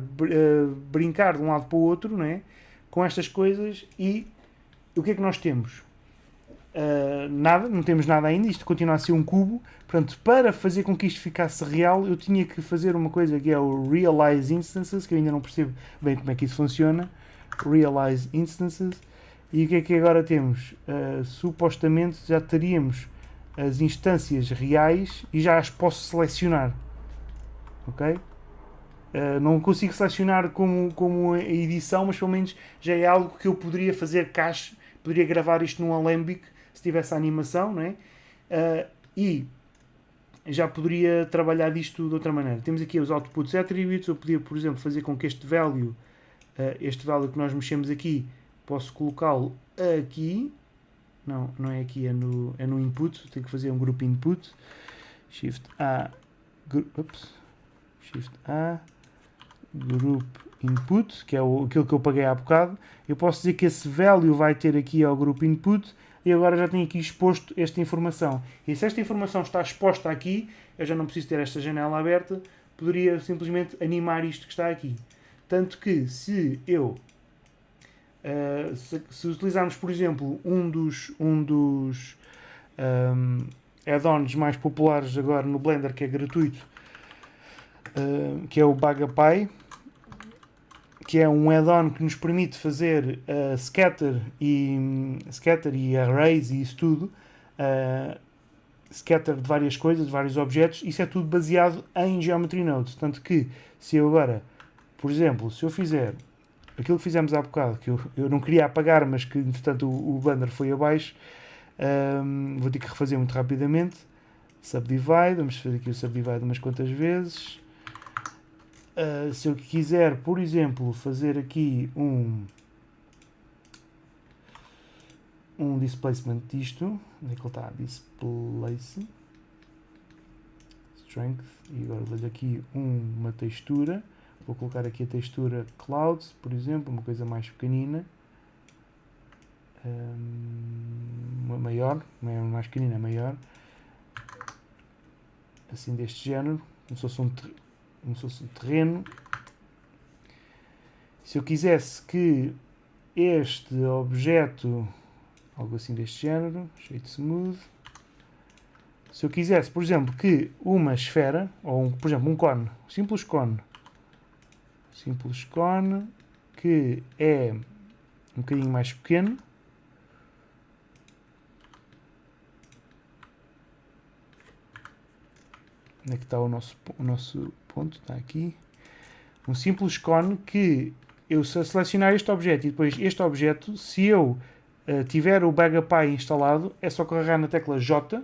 A: brincar de um lado para o outro, não é? Com estas coisas. E o que é que nós temos? Nada, não temos nada ainda. Isto continua a ser um cubo. Portanto, para fazer com que isto ficasse real, eu tinha que fazer uma coisa que é o Realize Instances, que eu ainda não percebo bem como é que isso funciona. Realize Instances. E o que é que agora temos? Supostamente já teríamos as instâncias reais e já as posso selecionar. Ok? Não consigo selecionar como a edição, mas pelo menos já é algo que eu poderia fazer cache, poderia gravar isto num Alembic se tivesse a animação, não é? E já poderia trabalhar disto de outra maneira. Temos aqui os outputs attributes, eu podia, por exemplo, fazer com que este value que nós mexemos aqui, posso colocá-lo aqui, não é aqui, é no input, tenho que fazer um grupo input, Shift A, group input, que é aquilo que eu paguei há bocado. Eu posso dizer que esse value vai ter aqui ao grupo input e agora já tenho aqui exposto esta informação. E se esta informação está exposta aqui, eu já não preciso ter esta janela aberta, poderia simplesmente animar isto que está aqui. Tanto que se eu se utilizarmos, por exemplo, um dos add-ons mais populares agora no Blender, que é gratuito, que é o BagaPie, que é um add-on que nos permite fazer scatter e arrays e isso tudo, scatter de várias coisas, de vários objetos. Isso é tudo baseado em Geometry Nodes. Tanto que, se eu agora, por exemplo, se eu fizer aquilo que fizemos há bocado, que eu não queria apagar, mas que, entretanto, o Blender foi abaixo, vou ter que refazer muito rapidamente. Subdivide, vamos fazer aqui o subdivide umas quantas vezes. Se eu quiser, por exemplo, fazer aqui um displacement disto, onde é que ele está? Displace, Strength, e agora dou-lhe aqui uma textura, vou colocar aqui a textura Clouds, por exemplo, uma coisa mais pequenina, maior, não é mais pequenina, é maior, assim deste género, como se fosse um terreno. Se eu quisesse que este objeto, algo assim deste género, Shade Smooth, se eu quisesse, por exemplo, que uma esfera, ou por exemplo um cone, simples cone, que é um bocadinho mais pequeno, onde é que está o nosso ponto? Está aqui. Um simples cone que eu selecionar este objeto e depois este objeto, se eu tiver o BagaPie instalado, é só carregar na tecla J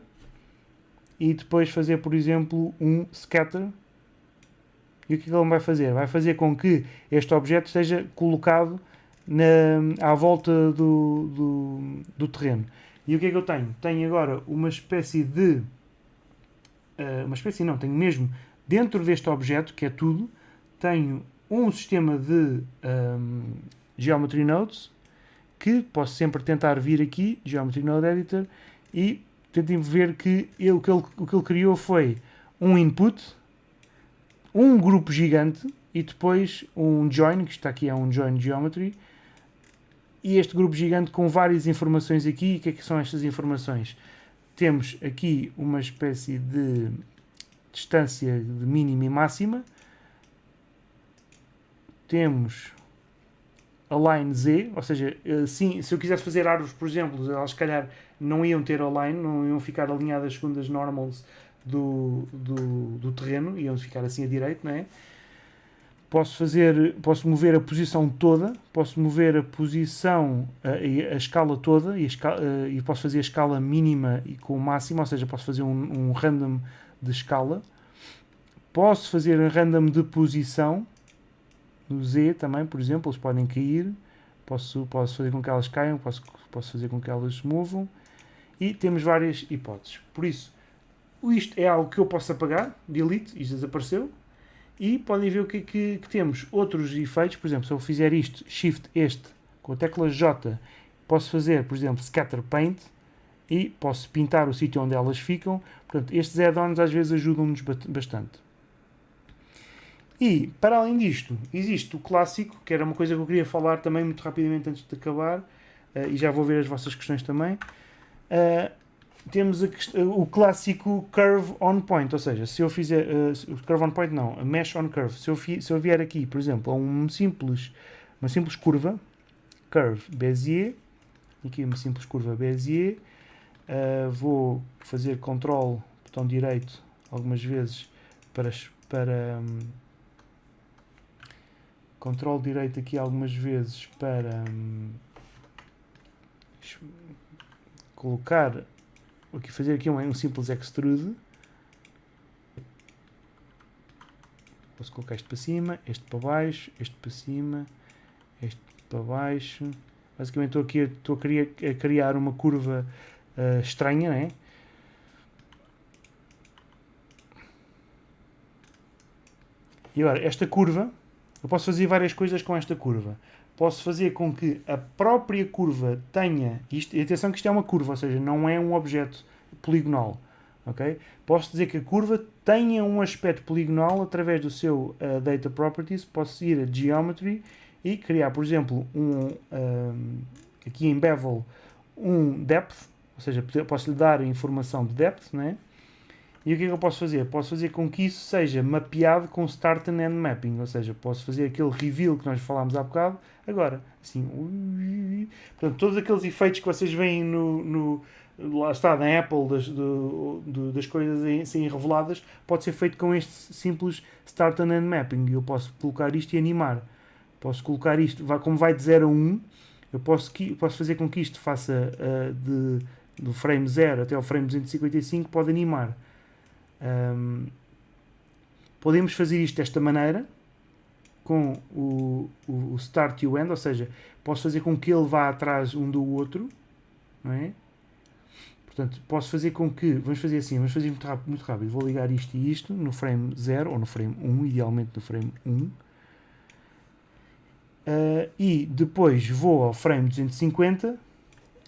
A: e depois fazer, por exemplo, um scatter. E o que ele vai fazer? Vai fazer com que este objeto esteja colocado à volta do terreno. E o que é que eu tenho? Tenho agora uma espécie de... tenho mesmo dentro deste objeto, que é tudo, tenho um sistema de Geometry Nodes, que posso sempre tentar vir aqui, Geometry Node Editor, e tentem ver que o que ele criou foi um input, um grupo gigante, e depois um join, que está aqui é um join geometry, e este grupo gigante com várias informações aqui. O que é que são estas informações? Temos aqui uma espécie de distância de mínima e máxima. Temos a line Z, ou seja, assim, se eu quisesse fazer árvores, por exemplo, elas se calhar não iam ter align, não iam ficar alinhadas segundo as normals do terreno, iam ficar assim a direito, não é? Posso mover a posição toda, posso mover a posição, a escala toda, e posso fazer a escala mínima e com o máximo, ou seja, posso fazer um random de escala. Posso fazer um random de posição, no Z também, por exemplo, eles podem cair, posso fazer com que elas caiam, posso fazer com que elas se movam, e temos várias hipóteses. Por isso, isto é algo que eu posso apagar, delete, isto desapareceu, e podem ver o que é que temos. Outros efeitos, por exemplo, se eu fizer isto, Shift com a tecla J, posso fazer, por exemplo, Scatter Paint, e posso pintar o sítio onde elas ficam. Portanto, estes add-ons às vezes ajudam-nos bastante. E, para além disto, existe o clássico, que era uma coisa que eu queria falar também muito rapidamente antes de acabar, e já vou ver as vossas questões também. Temos o clássico Curve on Point, ou seja, se eu fizer... Curve on Point não, Mesh on Curve. Se eu vier aqui, por exemplo, a uma simples curva, Curve Bezier, aqui uma simples curva Bezier, vou fazer Ctrl, botão direito, algumas vezes para Ctrl direito aqui algumas vezes para colocar aqui, fazer aqui um simples extrude, Posso colocar este para cima, este para baixo, este para cima, este para baixo. Basicamente estou a criar uma curva estranha, né? E agora, esta curva, eu posso fazer várias coisas com esta curva. Posso fazer com que a própria curva tenha, e atenção que isto é uma curva, ou seja, não é um objeto poligonal. Okay? Posso dizer que a curva tenha um aspecto poligonal através do seu Data Properties. Posso ir a Geometry e criar, por exemplo, aqui em Bevel, um Depth, ou seja, posso lhe dar a informação de Depth, né? E o que é que eu posso fazer? Posso fazer com que isso seja mapeado com Start and End Mapping, ou seja, posso fazer aquele reveal que nós falámos há bocado, agora, assim, portanto, todos aqueles efeitos que vocês veem lá está, na Apple, das coisas serem reveladas, pode ser feito com este simples Start and End Mapping. Eu posso colocar isto e animar. Posso colocar isto, como vai de 0 a 1, eu posso fazer com que isto faça do frame 0 até ao frame 255, pode animar. Podemos fazer isto desta maneira, com o Start e o End, ou seja, posso fazer com que ele vá atrás um do outro, não é? Portanto, posso fazer com que, vamos fazer assim, vamos fazer muito rápido, vou ligar isto e isto no frame 0 ou no frame 1, idealmente no frame 1, e depois vou ao frame 250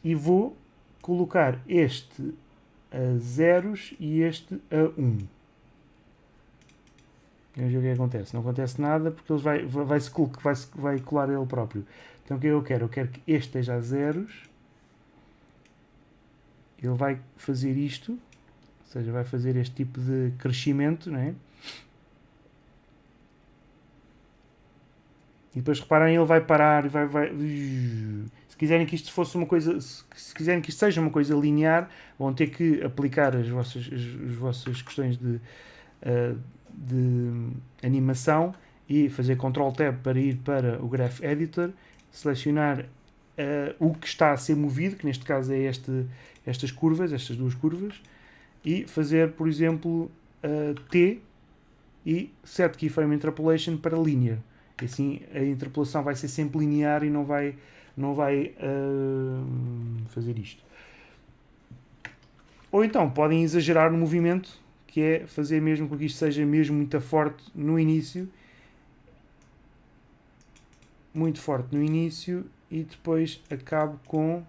A: e vou colocar este a zeros e este a 1. Vamos ver o que acontece. Não acontece nada porque ele vai colar ele próprio. Então o que eu quero? Eu quero que este esteja a zeros. Ele vai fazer isto, ou seja, vai fazer este tipo de crescimento, não é? E depois reparem, ele vai parar e vai. Se quiserem que isto fosse uma coisa, se quiserem que isto seja uma coisa linear, vão ter que aplicar as vossas questões de animação e fazer Ctrl Tab para ir para o Graph Editor, selecionar o que está a ser movido, que neste caso é estas duas curvas, e fazer, por exemplo, T e Set Keyframe Interpolation para Linear. E assim a interpolação vai ser sempre linear e não vai fazer isto. Ou então podem exagerar no movimento, que é fazer mesmo com que isto seja mesmo muito forte no início, e depois acabo com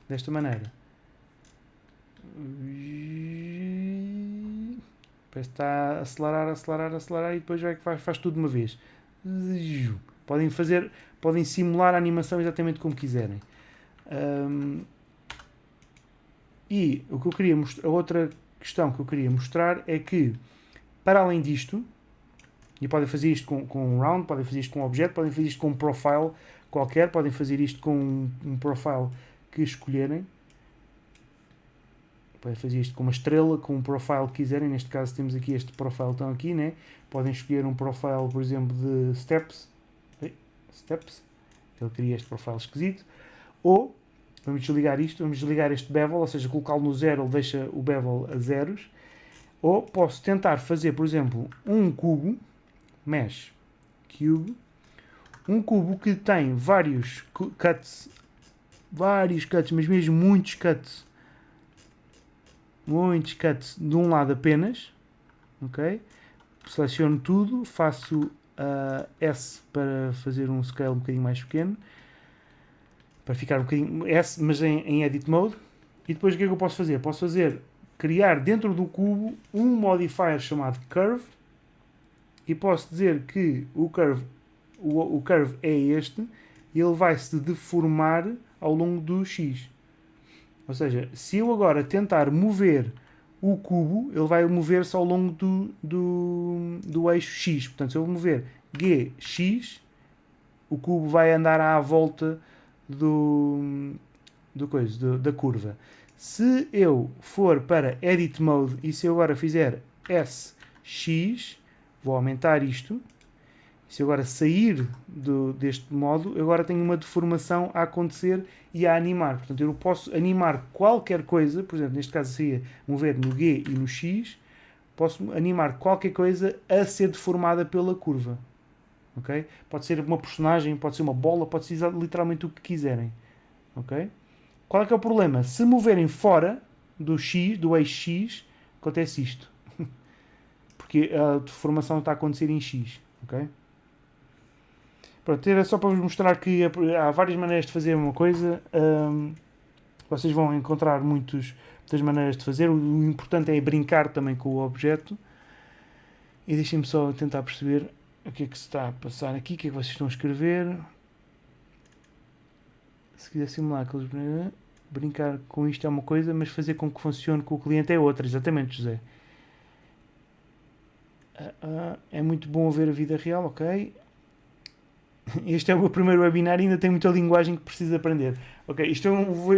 A: desta maneira. Parece que está a acelerar e depois faz tudo de uma vez. Podem simular a animação exatamente como quiserem. E o que eu queria a outra questão que eu queria mostrar é que, para além disto, e podem fazer isto com um round, podem fazer isto com um objeto, podem fazer isto com um profile qualquer, podem fazer isto com um profile que escolherem. Podem fazer isto com uma estrela, com um profile que quiserem. Neste caso temos aqui este profile tão aqui, né? Podem escolher um profile, por exemplo, de steps. Ele cria este profile esquisito. Ou, vamos desligar isto, vamos desligar este bevel, ou seja, colocá-lo no 0, ele deixa o bevel a zeros. Ou posso tentar fazer, por exemplo, um cubo, mesh cube, um cubo que tem vários cuts, mas mesmo muitos cuts de um lado apenas, ok? Seleciono tudo, faço S para fazer um scale um bocadinho mais pequeno, para ficar um bocadinho S, mas em Edit Mode. E depois o que é que eu posso fazer? Posso criar dentro do cubo um modifier chamado Curve, e posso dizer que o curve é este, e ele vai se deformar ao longo do X. Ou seja, se eu agora tentar mover o cubo, ele vai mover-se ao longo do eixo X. Portanto, se eu mover GX, o cubo vai andar à volta da curva. Se eu for para Edit Mode e se eu agora fizer SX, vou aumentar isto. Se eu agora sair deste modo, eu agora tenho uma deformação a acontecer e a animar. Portanto, eu posso animar qualquer coisa, por exemplo, neste caso seria mover no G e no X, posso animar qualquer coisa a ser deformada pela curva. Okay? Pode ser uma personagem, pode ser uma bola, pode ser literalmente o que quiserem. Okay? Qual é que é o problema? Se moverem fora do X, do eixo X, acontece isto. Porque a deformação está a acontecer em X. Okay? Pronto, era só para vos mostrar que há várias maneiras de fazer uma coisa. Vocês vão encontrar muitas maneiras de fazer. O importante é brincar também com o objeto. E deixem-me só tentar perceber o que é que se está a passar aqui, o que é que vocês estão a escrever. Se quiser simular aqueles... Brincar com isto é uma coisa, mas fazer com que funcione com o cliente é outra. Exatamente, José. É muito bom ver a vida real, ok? Este é o meu primeiro webinar e ainda tem muita linguagem que preciso aprender. Ok, isto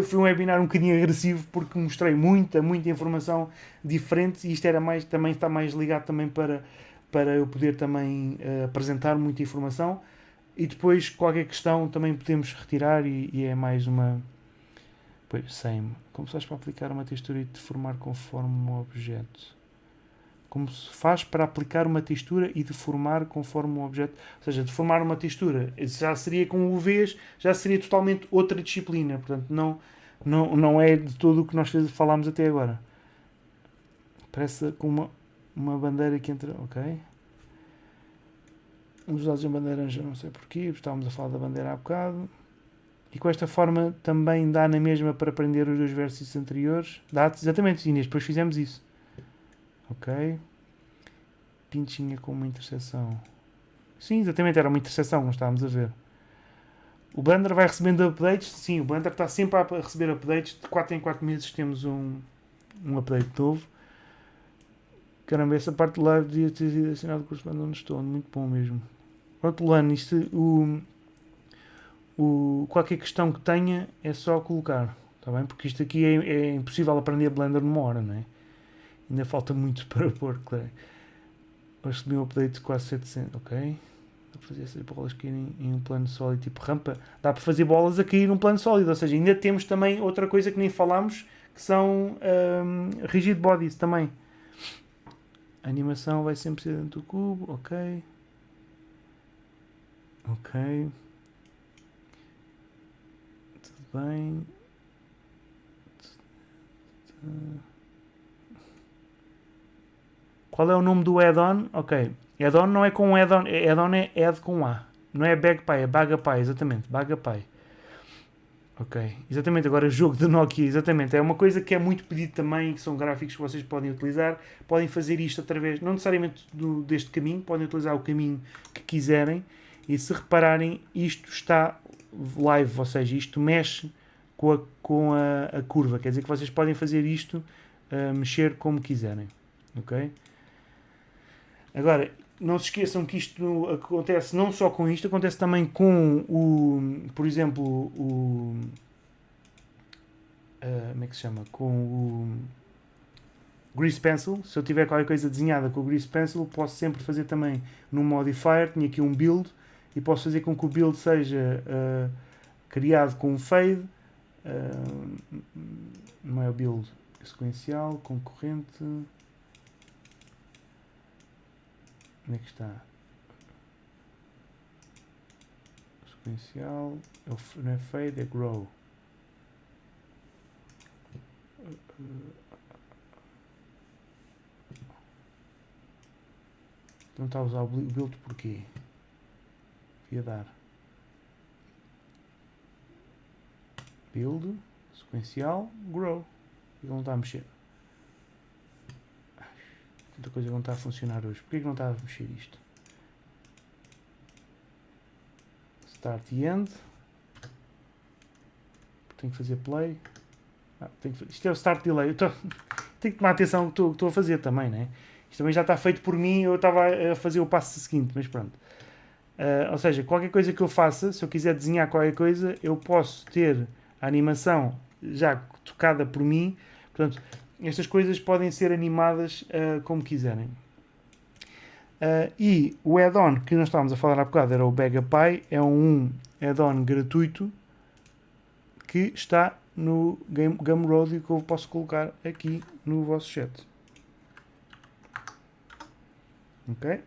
A: foi um webinar um bocadinho agressivo porque mostrei muita informação diferente e isto era também está mais ligado também para eu poder também apresentar muita informação e depois qualquer questão também podemos retirar e é mais uma... Pois, same. Como se faz para aplicar uma textura e deformar conforme um objeto? Como se faz para aplicar uma textura e deformar conforme um objeto? Ou seja, deformar uma textura já seria com UVs, já seria totalmente outra disciplina. Portanto, não é de todo o que nós falámos até agora. Parece com uma bandeira que entra... Ok. Os dados da bandeira já não sei porquê. Estávamos a falar da bandeira há bocado. E com esta forma também dá na mesma para aprender os dois vértices anteriores. Dá exatamente, Inês, depois fizemos isso. Ok. Pinchinha com uma interseção. Sim, exatamente, era uma interseção, nós estávamos a ver. O Blender vai recebendo updates. Sim, o Blender está sempre a receber updates. De 4 em 4 meses temos um update novo. Caramba, essa parte de live devia ter sido assinado o curso de onde estou. Muito bom mesmo. Pronto, Lano, isto... qualquer questão que tenha é só colocar, está bem? Porque isto aqui é impossível aprender Blender numa hora, não é? Ainda falta muito para pôr, claro. Hoje recebi um update de quase 700, ok? Dá para fazer essas bolas caírem em um plano sólido, tipo rampa. Dá para fazer bolas a cair num plano sólido, ou seja, ainda temos também outra coisa que nem falámos, que são rigid bodies também. A animação vai sempre ser dentro do cubo, ok? Ok. Bem. Qual é o nome do add-on? Ok. Add-on não é com add-on. Add-on é add com A. Não é BagPy, é BagaPy, exatamente. BagaPy. Ok. Exatamente, agora jogo de Nokia, exatamente. É uma coisa que é muito pedido também, que são gráficos que vocês podem utilizar. Podem fazer isto através, não necessariamente deste caminho, podem utilizar o caminho que quiserem. E se repararem, isto está live, ou seja, isto mexe com a curva. Quer dizer que vocês podem fazer isto, mexer como quiserem. Ok? Agora, não se esqueçam que isto acontece não só com isto, acontece também com por exemplo, como é que se chama? Com o Grease Pencil. Se eu tiver qualquer coisa desenhada com o Grease Pencil, posso sempre fazer também no Modifier. Tinha aqui um build e posso fazer com que o build seja criado com um fade. Não é o build sequencial, concorrente. Onde é que está? Sequencial. Não é fade, é grow. Não está a usar o build porquê? Devia dar. Build, sequencial, grow. E não está a mexer. Muita coisa que não está a funcionar hoje. Porquê que não está a mexer isto? Start e end. Tenho que fazer play. Isto é o start delay. Tenho que tomar atenção no que estou a fazer também, né? Isto também já está feito por mim. Eu estava a fazer o passo seguinte, mas pronto. Ou seja, qualquer coisa que eu faça, se eu quiser desenhar qualquer coisa, eu posso ter a animação já tocada por mim. Portanto, estas coisas podem ser animadas como quiserem. E o add-on que nós estávamos a falar há bocado era o BagaPy. É um add-on gratuito que está no Gumroad e que eu posso colocar aqui no vosso chat. Ok?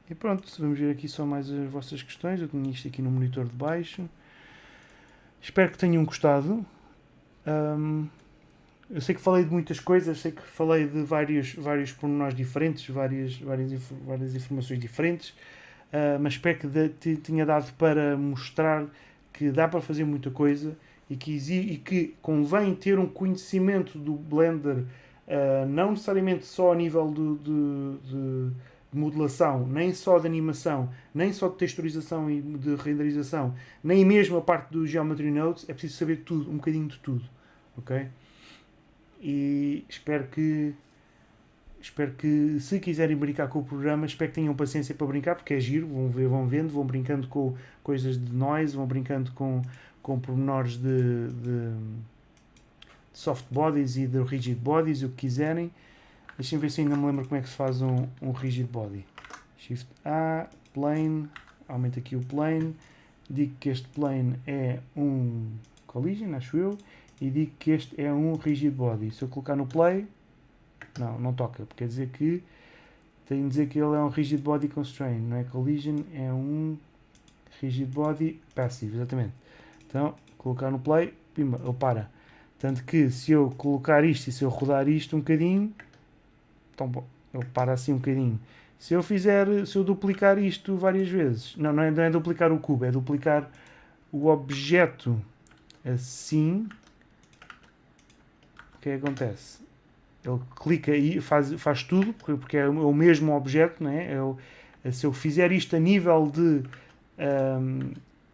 A: E pronto, vamos ver aqui só mais as vossas questões. Eu tenho isto aqui no monitor de baixo. Espero que tenham gostado. Eu sei que falei de muitas coisas, sei que falei de vários pormenores diferentes, várias informações diferentes, mas espero que te tenha dado para mostrar que dá para fazer muita coisa e que convém ter um conhecimento do Blender, não necessariamente só a nível de modelação, nem só de animação, nem só de texturização e de renderização, nem mesmo a parte do Geometry Nodes. É preciso saber tudo, um bocadinho de tudo, ok? E espero que se quiserem brincar com o programa, espero que tenham paciência para brincar, porque é giro, vão vendo, vão brincando com coisas de noise, vão brincando com pormenores de soft bodies e de rigid bodies, o que quiserem. Deixem ver se ainda me lembro como é que se faz um rigid body. Shift A, plane, aumenta aqui o plane, digo que este plane é um collision, acho eu, e digo que este é um rigid body. Se eu colocar no play, não toca, porque quer dizer que tenho de dizer que ele é um rigid body constraint, não é collision, é um rigid body passive, exatamente. Então, colocar no play, pimba, ele para. Tanto que se eu colocar isto e se eu rodar isto um bocadinho, então ele para assim um bocadinho. Se eu duplicar isto várias vezes, não é duplicar o cubo, é duplicar o objeto assim, o que é que acontece? Ele clica e faz tudo, porque é o mesmo objeto, não é? Se eu fizer isto a nível de...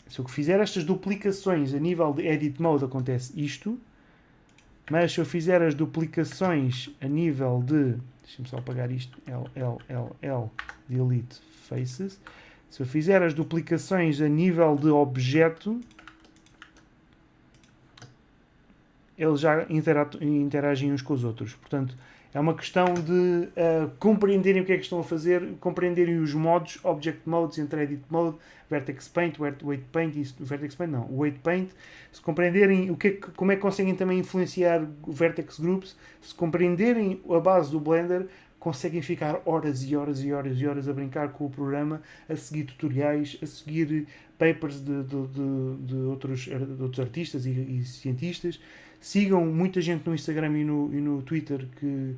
A: se eu fizer estas duplicações a nível de Edit Mode, acontece isto. Mas se eu fizer as duplicações a nível de... Deixa-me só apagar isto. L, Delete Faces. Se eu fizer as duplicações a nível de objeto, eles já interagem uns com os outros. Portanto, é uma questão de compreenderem o que é que estão a fazer, compreenderem os modos, Object Modes entre Edit Mode, Vertex Paint, Weight Paint e Vertex Paint não, Weight Paint. Se compreenderem como é que conseguem também influenciar Vertex Groups, se compreenderem a base do Blender, conseguem ficar horas e horas e horas e horas a brincar com o programa, a seguir tutoriais, a seguir papers de outros artistas e cientistas. Sigam muita gente no Instagram e no Twitter que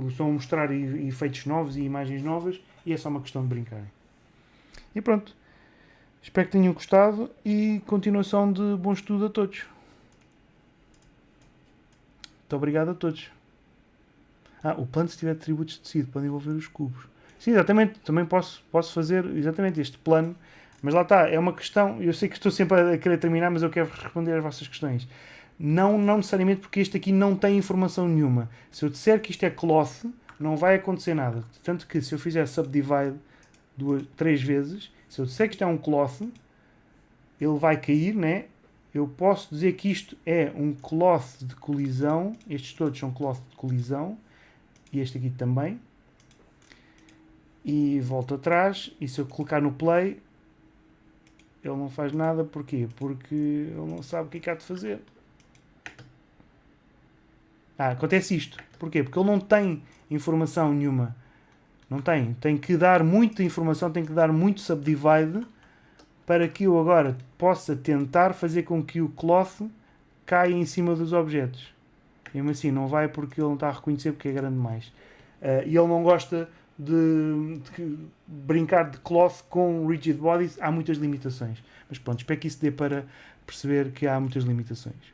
A: estão a mostrar efeitos novos e imagens novas, e é só uma questão de brincarem. E pronto. Espero que tenham gostado e continuação de bom estudo a todos. Muito obrigado a todos. O plano, se tiver atributos de tecido, pode envolver os cubos. Sim, exatamente. Também posso fazer exatamente este plano. Mas lá está, é uma questão... Eu sei que estou sempre a querer terminar, mas eu quero responder às vossas questões. Não necessariamente, porque este aqui não tem informação nenhuma. Se eu disser que isto é cloth, não vai acontecer nada. Tanto que se eu fizer subdivide 3 vezes, se eu disser que isto é um cloth, ele vai cair, né? Eu posso dizer que isto é um cloth de colisão. Estes todos são cloth de colisão. E este aqui também. E volto atrás. E se eu clicar no play, ele não faz nada. Porquê? Porque ele não sabe o que é que há de fazer. Acontece isto. Porquê? Porque ele não tem informação nenhuma. Não tem. Tem que dar muita informação, tem que dar muito subdivide para que eu agora possa tentar fazer com que o cloth caia em cima dos objetos. Mesmo assim, não vai porque ele não está a reconhecer porque é grande demais. E ele não gosta de brincar de cloth com rigid bodies. Há muitas limitações. Mas pronto, espero que isso dê para perceber que há muitas limitações.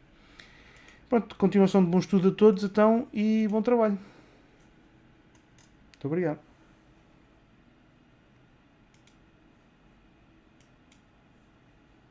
A: Pronto, continuação de bom estudo a todos, então, e bom trabalho. Muito obrigado.